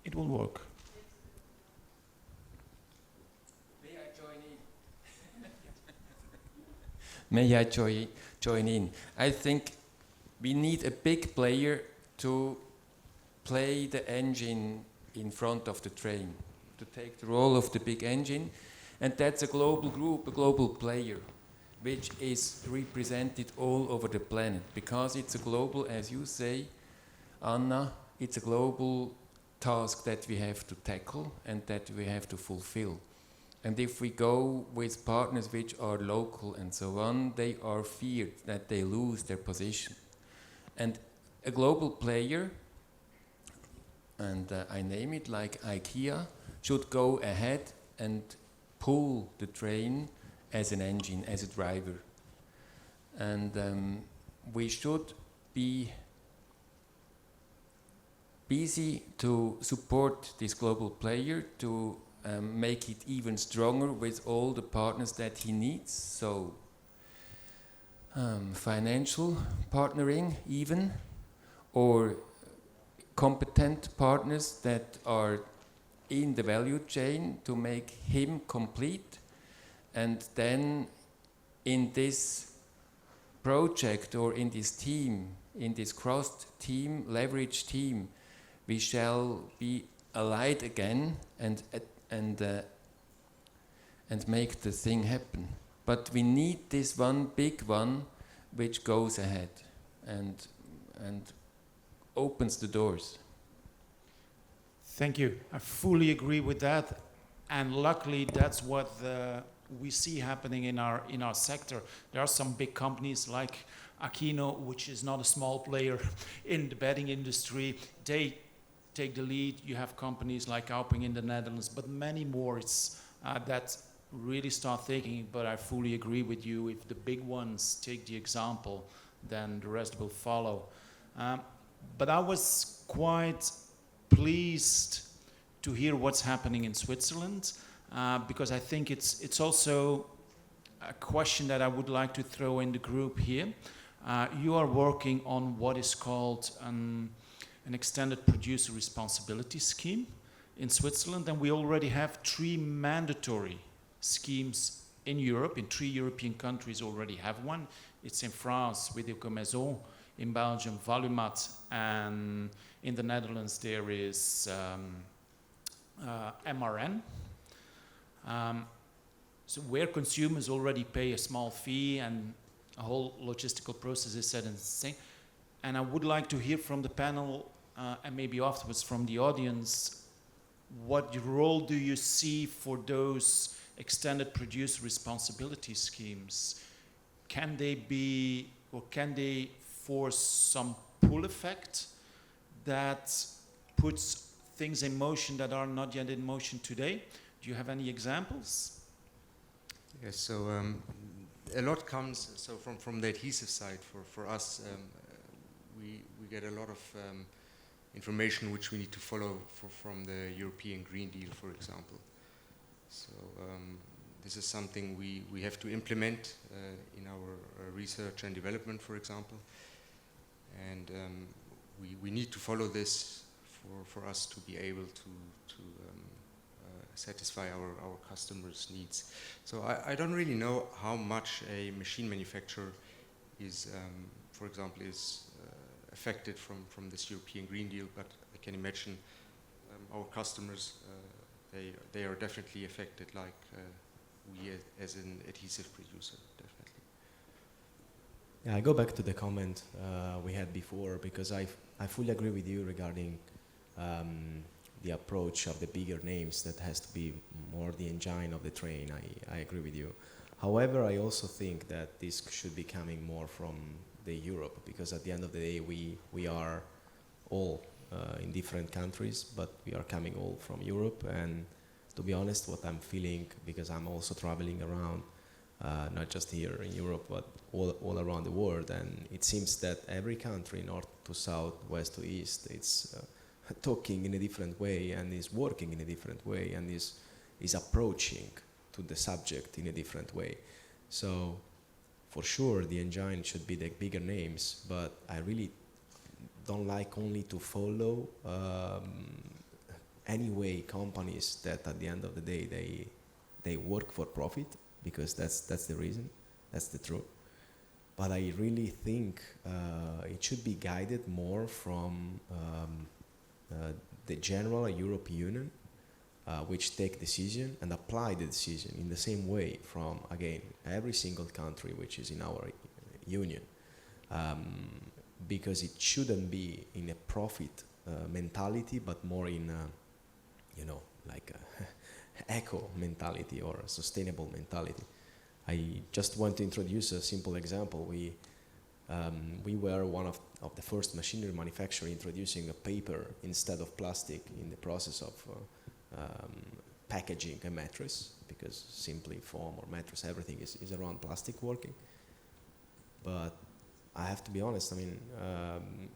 It will work. May I join in? May I join in? I think we need a big player to play the engine in front of the train, to take the role of the big engine, and that's a global group, a global player, which is represented all over the planet, because it's a global, as you say, Anna, it's a global task that we have to tackle and that we have to fulfill. And if we go with partners which are local and so on, they are feared that they lose their position. And a global player, and I name it like IKEA, should go ahead and pull the train as an engine, as a driver. And we should be busy to support this global player, to make it even stronger with all the partners that he needs. So financial partnering even, or competent partners that are in the value chain to make him complete. And then in this project or in this team, in this cross-team, leverage team, we shall be allied again and make the thing happen. But we need this one big one which goes ahead and opens the doors. Thank you. I fully agree with that, and luckily that's what we see happening in our sector. There are some big companies like Aquino, which is not a small player in the bedding industry. They take the lead. You have companies like Alping in the Netherlands, but many more that really start thinking. But I fully agree with you. If the big ones take the example, then the rest will follow. But I was quite pleased to hear what's happening in Switzerland, because I think it's also a question that I would like to throw in the group here. You are working on what is called an extended producer responsibility scheme in Switzerland, and we already have 3 mandatory schemes in Europe. In 3 European countries already have one. It's in France with Ecomaison, in Belgium Valumat, and in the Netherlands there is MRN. So where consumers already pay a small fee and a whole logistical process is set in thing. And I would like to hear from the panel and maybe afterwards from the audience, what role do you see for those extended producer responsibility schemes? Can they be, or can they force some pull effect that puts things in motion that are not yet in motion today? Do you have any examples? Yes, so a lot comes from the adhesive side. For us, we get a lot of information which we need to follow from the European Green Deal, for example. So this is something we have to implement in our research and development, for example. And we need to follow this for us to be able to satisfy our customers' needs. So I don't really know how much a machine manufacturer is, for example, is affected from this European Green Deal, but I can imagine our customers, they are definitely affected, like we as an adhesive producer, definitely. Yeah, I go back to the comment we had before, because I fully agree with you regarding the approach of the bigger names that has to be more the engine of the train. I agree with you. However, I also think that this should be coming more from the Europe, because at the end of the day we are all in different countries, but we are coming all from Europe. And to be honest, what I'm feeling, because I'm also traveling around, not just here in Europe, but all around the world, and it seems that every country, north to south, west to east, it's talking in a different way and is working in a different way and is approaching to the subject in a different way. So for sure the engine should be the bigger names, but I really don't like only to follow anyway companies that at the end of the day they work for profit, because that's the reason, that's the truth. But I really think it should be guided more from the general European Union, which take decision and apply the decision in the same way from, again, every single country which is in our union. Because it shouldn't be in a profit mentality, but more in like a eco mentality or a sustainable mentality. I just want to introduce a simple example. We were one of the first machinery manufacturer introducing a paper instead of plastic in the process of packaging a mattress, because simply foam or mattress, everything is around plastic working. But I have to be honest, I mean,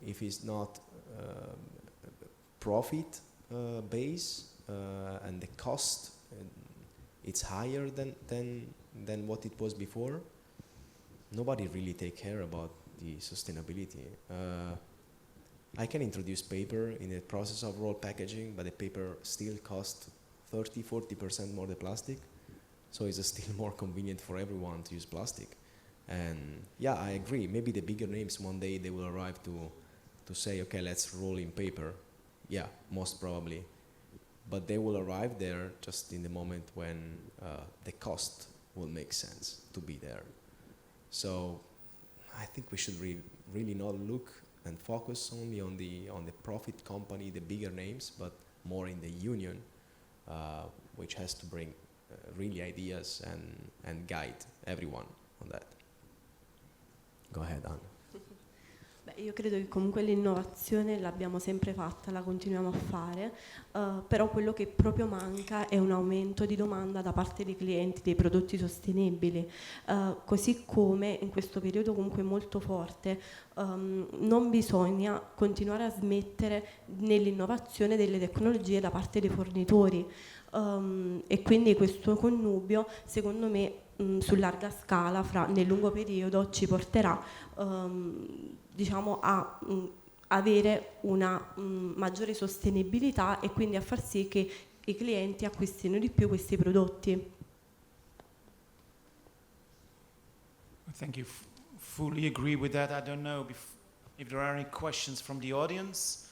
if it's not profit base and the cost it's higher than what it was before, nobody really take care about the sustainability. I can introduce paper in the process of roll packaging, but the paper still costs 30-40% more than plastic, so it's still more convenient for everyone to use plastic. And yeah, I agree, maybe the bigger names one day they will arrive to say, okay, let's roll in paper. Yeah, most probably. But they will arrive there just in the moment when the cost will make sense to be there. So I think we should really not look and focus only on the profit company, the bigger names, but more in the union, which has to bring really ideas and guide everyone on that. Go ahead, Anna. Beh, io credo che comunque l'innovazione l'abbiamo sempre fatta, la continuiamo a fare, però quello che proprio manca è un aumento di domanda da parte dei clienti dei prodotti sostenibili, così come in questo periodo comunque molto forte non bisogna continuare a smettere nell'innovazione delle tecnologie da parte dei fornitori, e quindi questo connubio secondo me su larga scala nel lungo periodo ci porterà diciamo a avere una maggiore sostenibilità e quindi a far sì che i clienti acquistino di più questi prodotti. Thank you. Fully agree with that. I don't know if there are any questions from the audience,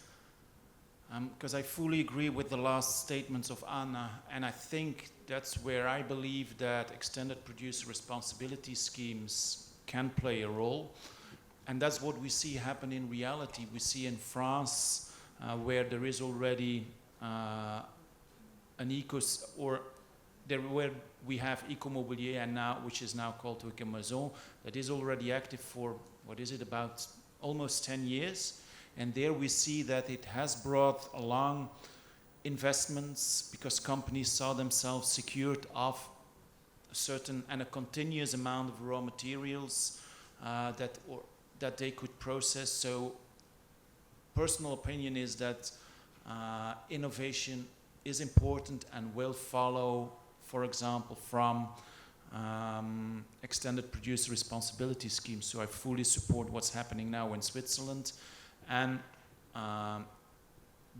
because I fully agree with the last statements of Anna, and I think that's where I believe that extended producer responsibility schemes can play a role. And that's what we see happen in reality. We see in France, where there is already where we have Ecomobilier, and now which is now called Ecomaison, that is already active for about almost 10 years. And there we see that it has brought along investments because companies saw themselves secured of a certain and a continuous amount of raw materials that they could process. So personal opinion is that innovation is important and will follow, for example, from extended producer responsibility schemes. So I fully support what's happening now in Switzerland, and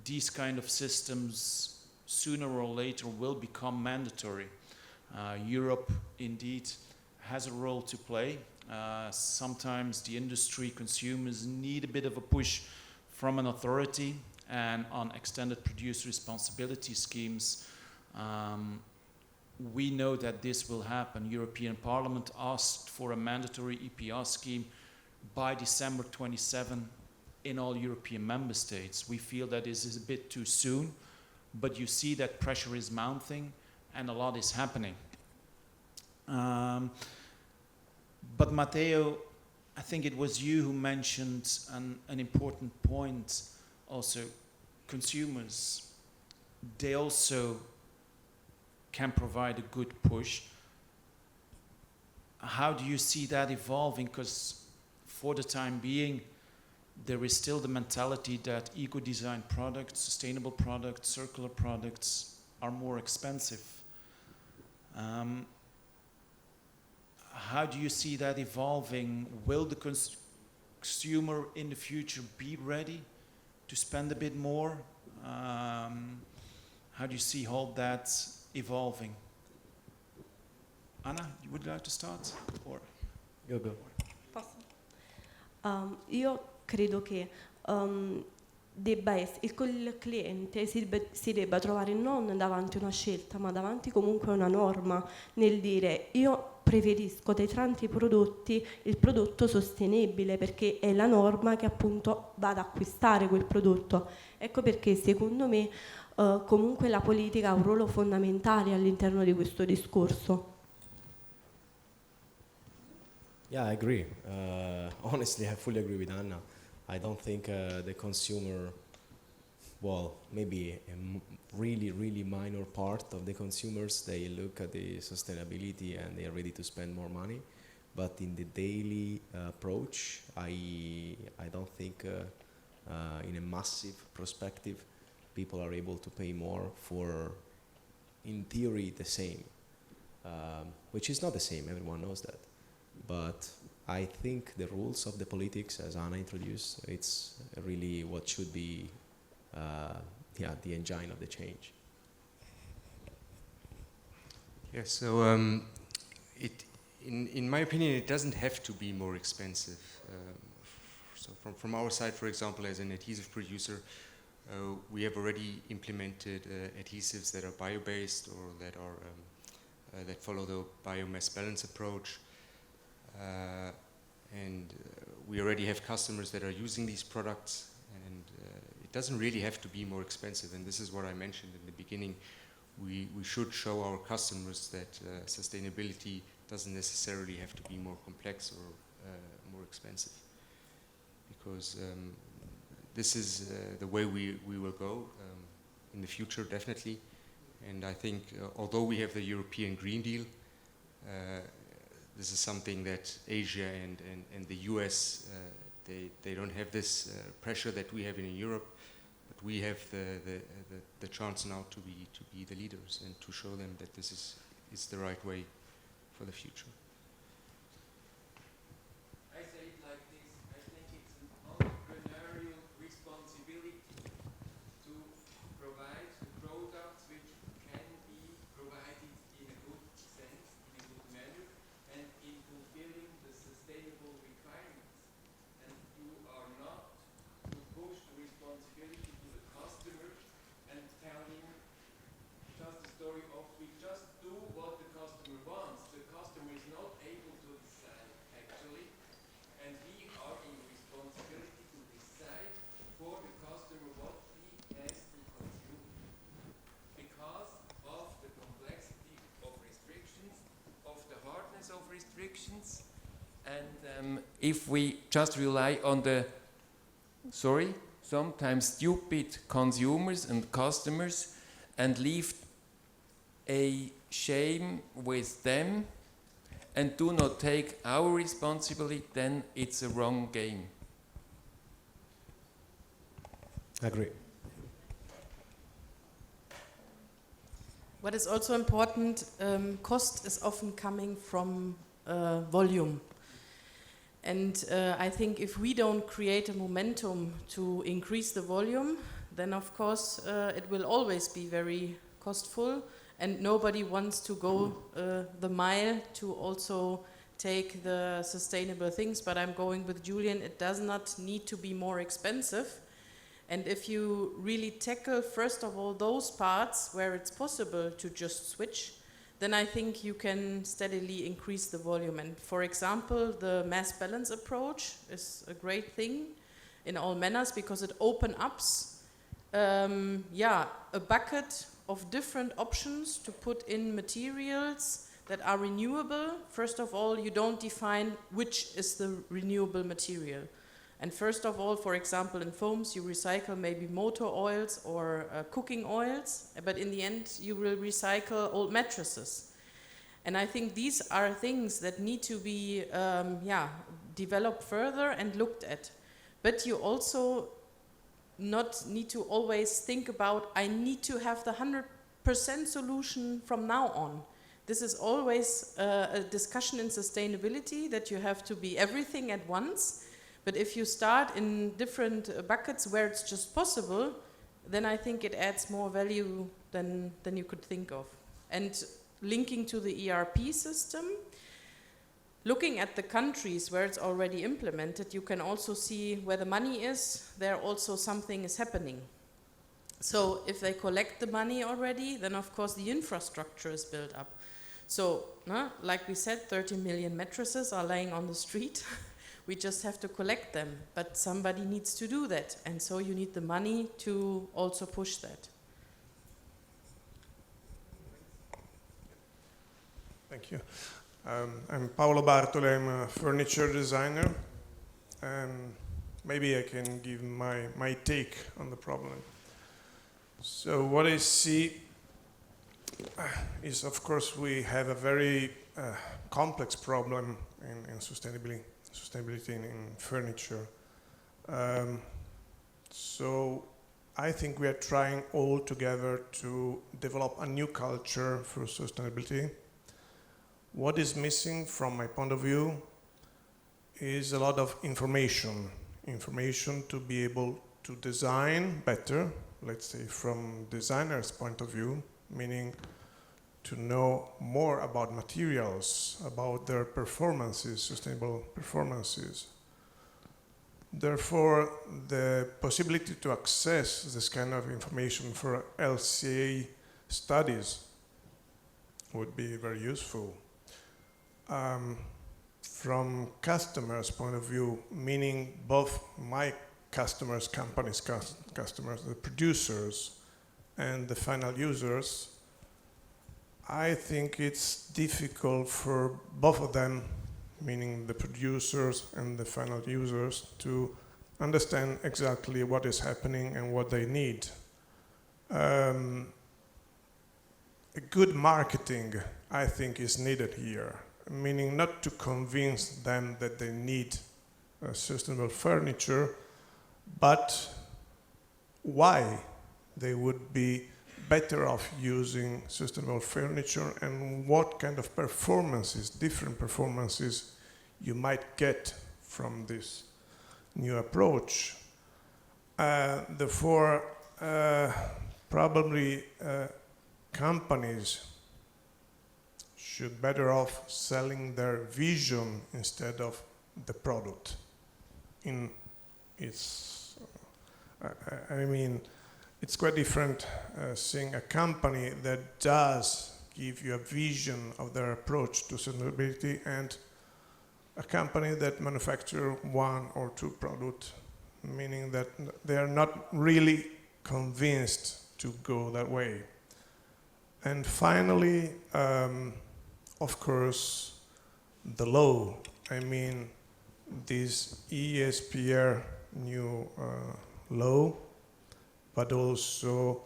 these kind of systems sooner or later will become mandatory. Europe indeed has a role to play. Sometimes the industry, consumers need a bit of a push from an authority, and on extended producer responsibility schemes, we know that this will happen. European Parliament asked for a mandatory EPR scheme by December 27 in all European member states. We feel that this is a bit too soon, but you see that pressure is mounting and a lot is happening. But Matteo, I think it was you who mentioned an important point also. Consumers, they also can provide a good push. How do you see that evolving? Because for the time being, there is still the mentality that eco-design products, sustainable products, circular products are more expensive. How do you see that evolving? Will the consumer in the future be ready to spend a bit more? How do you see all that evolving? Anna, would you like to start? Or? Go. Io credo che il cliente si debba trovare non davanti a una scelta, ma davanti comunque a una norma, nel dire io preferisco dai tanti prodotti il prodotto sostenibile, perché è la norma che appunto va ad acquistare quel prodotto. Ecco perché secondo me comunque la politica ha un ruolo fondamentale all'interno di questo discorso. Yeah, I agree. Honestly, I fully agree with Anna. I don't think the consumer, well, maybe a really, really minor part of the consumers, they look at the sustainability and they are ready to spend more money. But in the daily approach, I don't think in a massive perspective, people are able to pay more for, in theory, the same, which is not the same, everyone knows that. But I think the rules of the politics, as Anna introduced, it's really what should be the engine of the change. Yeah, so in my opinion, it doesn't have to be more expensive. So from our side, for example, as an adhesive producer, we have already implemented adhesives that are bio-based or that are that follow the biomass balance approach. And we already have customers that are using these products, and it doesn't really have to be more expensive. And this is what I mentioned in the beginning. We should show our customers that sustainability doesn't necessarily have to be more complex or more expensive, because this is the way we will go in the future, definitely. And I think although we have the European Green Deal, this is something that Asia and the US, they don't have this pressure that we have in Europe, but we have the chance now to be the leaders and to show them that this is the right way for the future. I say it like this: I think it's an entrepreneurial responsibility to provide the products which can be provided in a good sense, in a good manner, and in fulfilling the sustainable requirements. And you are not to push the responsibility to the customer and tell him just the story of we just do what the customer wants. The customer is not able to decide actually, and we are in responsibility to decide for the customer what he has to consume because of the complexity of restrictions, of the hardness of restrictions, and if we just rely on the sometimes stupid consumers and customers and leave a shame with them and do not take our responsibility, then it's a wrong game. Agree. What is also important, cost is often coming from volume. And I think if we don't create a momentum to increase the volume, then of course it will always be very costful, and nobody wants to go the mile to also take the sustainable things. But I'm going with Julian, it does not need to be more expensive. And if you really tackle, first of all, those parts where it's possible to just switch, then I think you can steadily increase the volume. And for example, the mass balance approach is a great thing in all manners because it opens up a bucket of different options to put in materials that are renewable. First of all, you don't define which is the renewable material. And first of all, for example, in foams, you recycle maybe motor oils or cooking oils, but in the end, you will recycle old mattresses. And I think these are things that need to be developed further and looked at. But you also not need to always think about, I need to have the 100% solution from now on. This is always a discussion in sustainability that you have to be everything at once. But if you start in different buckets where it's just possible, then I think it adds more value than you could think of. And linking to the ERP system, looking at the countries where it's already implemented, you can also see where the money is, there also something is happening. So if they collect the money already, then of course the infrastructure is built up. So, like we said, 30 million mattresses are laying on the street. We just have to collect them, but somebody needs to do that, and so you need the money to also push that. Thank you. I'm Paolo Bartoli, I'm a furniture designer, and maybe I can give my take on the problem. So what I see is, of course, we have a very complex problem in sustainability in furniture. So I think we are trying all together to develop a new culture for sustainability. What is missing from my point of view is a lot of information to be able to design better, let's say from designer's point of view, meaning to know more about materials, about their performances, sustainable performances. Therefore, the possibility to access this kind of information for LCA studies would be very useful. From customers' point of view, meaning both my customers, companies' customers, the producers, and the final users, I think it's difficult for both of them, meaning the producers and the final users, to understand exactly what is happening and what they need. A good marketing, I think, is needed here, meaning not to convince them that they need sustainable furniture, but why they would be better off using sustainable furniture and what kind of performances, different performances you might get from this new approach. Therefore, probably companies should better off selling their vision instead of the product. In its, I mean, it's quite different seeing a company that does give you a vision of their approach to sustainability and a company that manufactures one or two products, meaning that they are not really convinced to go that way. And finally, of course, the law. I mean, this ESPR new law, but also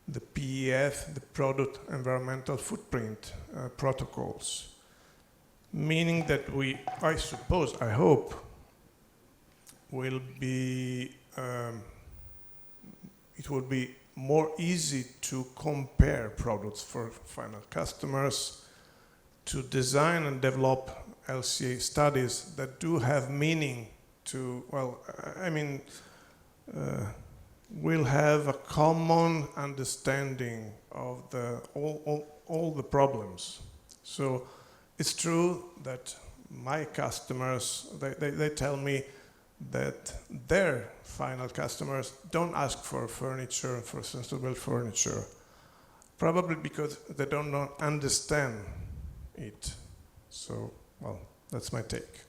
the PEF, the Product Environmental Footprint protocols, meaning that we, I suppose, I hope, will be, it will be more easy to compare products for final customers, to design and develop LCA studies that do have meaning to, well, I mean, we'll have a common understanding of the all the problems. So it's true that my customers, they tell me that their final customers don't ask for furniture, for sustainable furniture. Probably because they don't understand it. So, well, that's my take.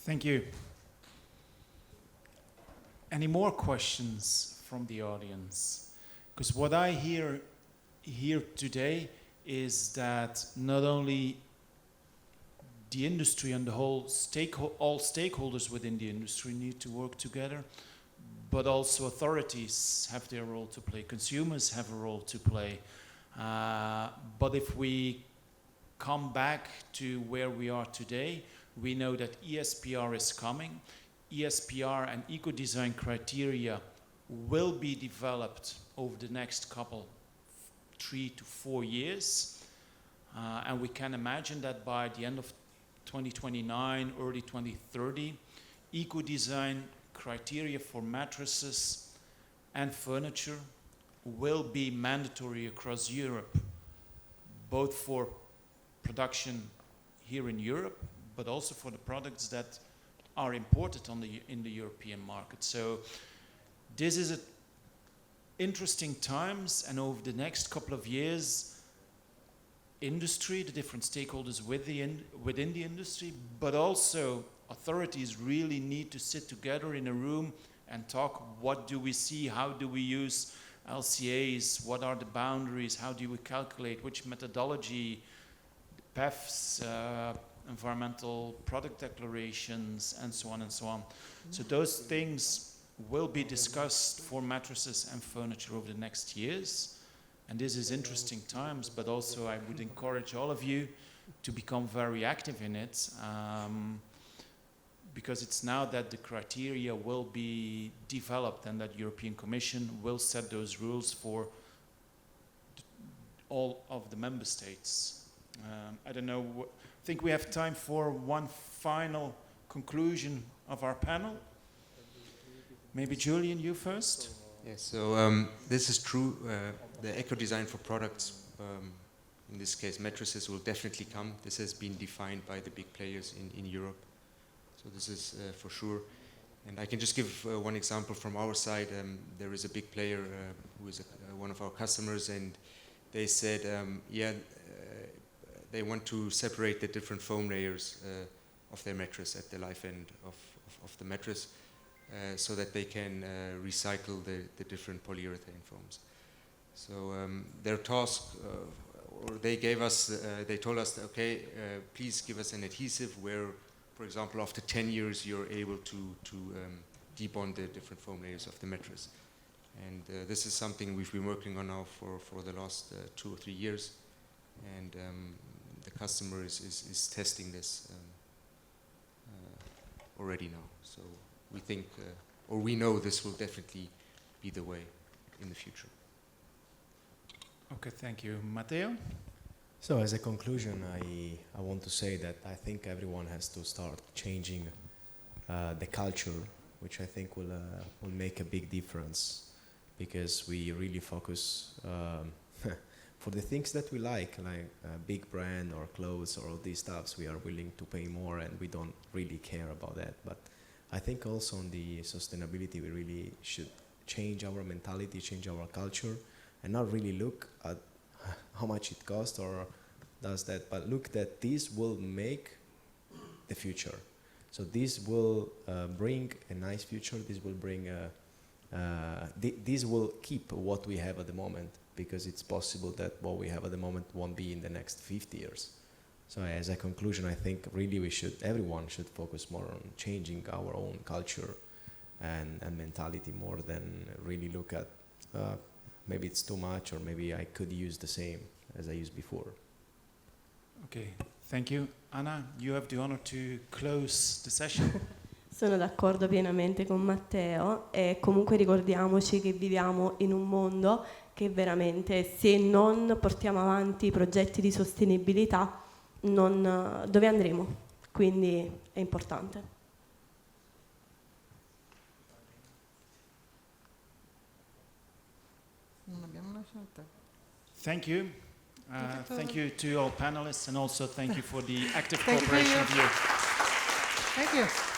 Thank you. Any more questions from the audience? Because what I hear here today is that not only the industry and the whole all stakeholders within the industry need to work together, but also authorities have their role to play, consumers have a role to play. But if we come back to where we are today, we know that ESPR is coming. ESPR and eco-design criteria will be developed over the next 3 to 4 years. And we can imagine that by the end of 2029, early 2030, eco-design criteria for mattresses and furniture will be mandatory across Europe, both for production here in Europe, but also for the products that are imported in the European market. So this is interesting times, and over the next couple of years, industry, the different stakeholders within the industry, but also authorities really need to sit together in a room and talk, what do we see, how do we use LCAs, what are the boundaries, how do we calculate, which methodology, PEFs, environmental product declarations, and so on and so on. So those things will be discussed for mattresses and furniture over the next years. And this is interesting times, but also I would encourage all of you to become very active in it, because it's now that the criteria will be developed and that European Commission will set those rules for all of the member states. I don't know, I think we have time for one final conclusion of our panel. Maybe Julian, you first? Yes, so this is true. The eco-design for products, in this case mattresses, will definitely come. This has been defined by the big players in Europe. So this is for sure. And I can just give one example from our side. There is a big player who is one of our customers, and they said, they want to separate the different foam layers of their mattress at the life end of the mattress, so that they can recycle the different polyurethane foams. So their task, or they gave us, they told us, okay, please give us an adhesive where, for example, after 10 years you're able to debond the different foam layers of the mattress. And this is something we've been working on now for the last 2 or 3 years. And the customer is testing this already now. So we think, or we know this will definitely be the way in the future. Okay, thank you. Matteo? So as a conclusion, I want to say that I think everyone has to start changing the culture, which I think will make a big difference, because we really focus for the things that we like a big brand or clothes or all these stuffs. We are willing to pay more, and we don't really care about that. But I think also on the sustainability, we really should change our mentality, change our culture, and not really look at how much it costs or does that, but look that this will make the future. So this will bring a nice future. This will bring this will keep what we have at the moment, because it's possible that what we have at the moment won't be in the next 50 years. So as a conclusion, I think really everyone should focus more on changing our own culture and mentality, more than really look at maybe it's too much, or maybe I could use the same as I used before. Okay, thank you. Anna, you have the honor to close the session. Sono d'accordo pienamente con Matteo, e comunque ricordiamoci che viviamo in un mondo che veramente, se non portiamo avanti progetti di sostenibilità, dove andremo? Quindi è importante. Thank you. Thank you to all panelists, and also thank you for the active Thank cooperation you. of you. Thank you.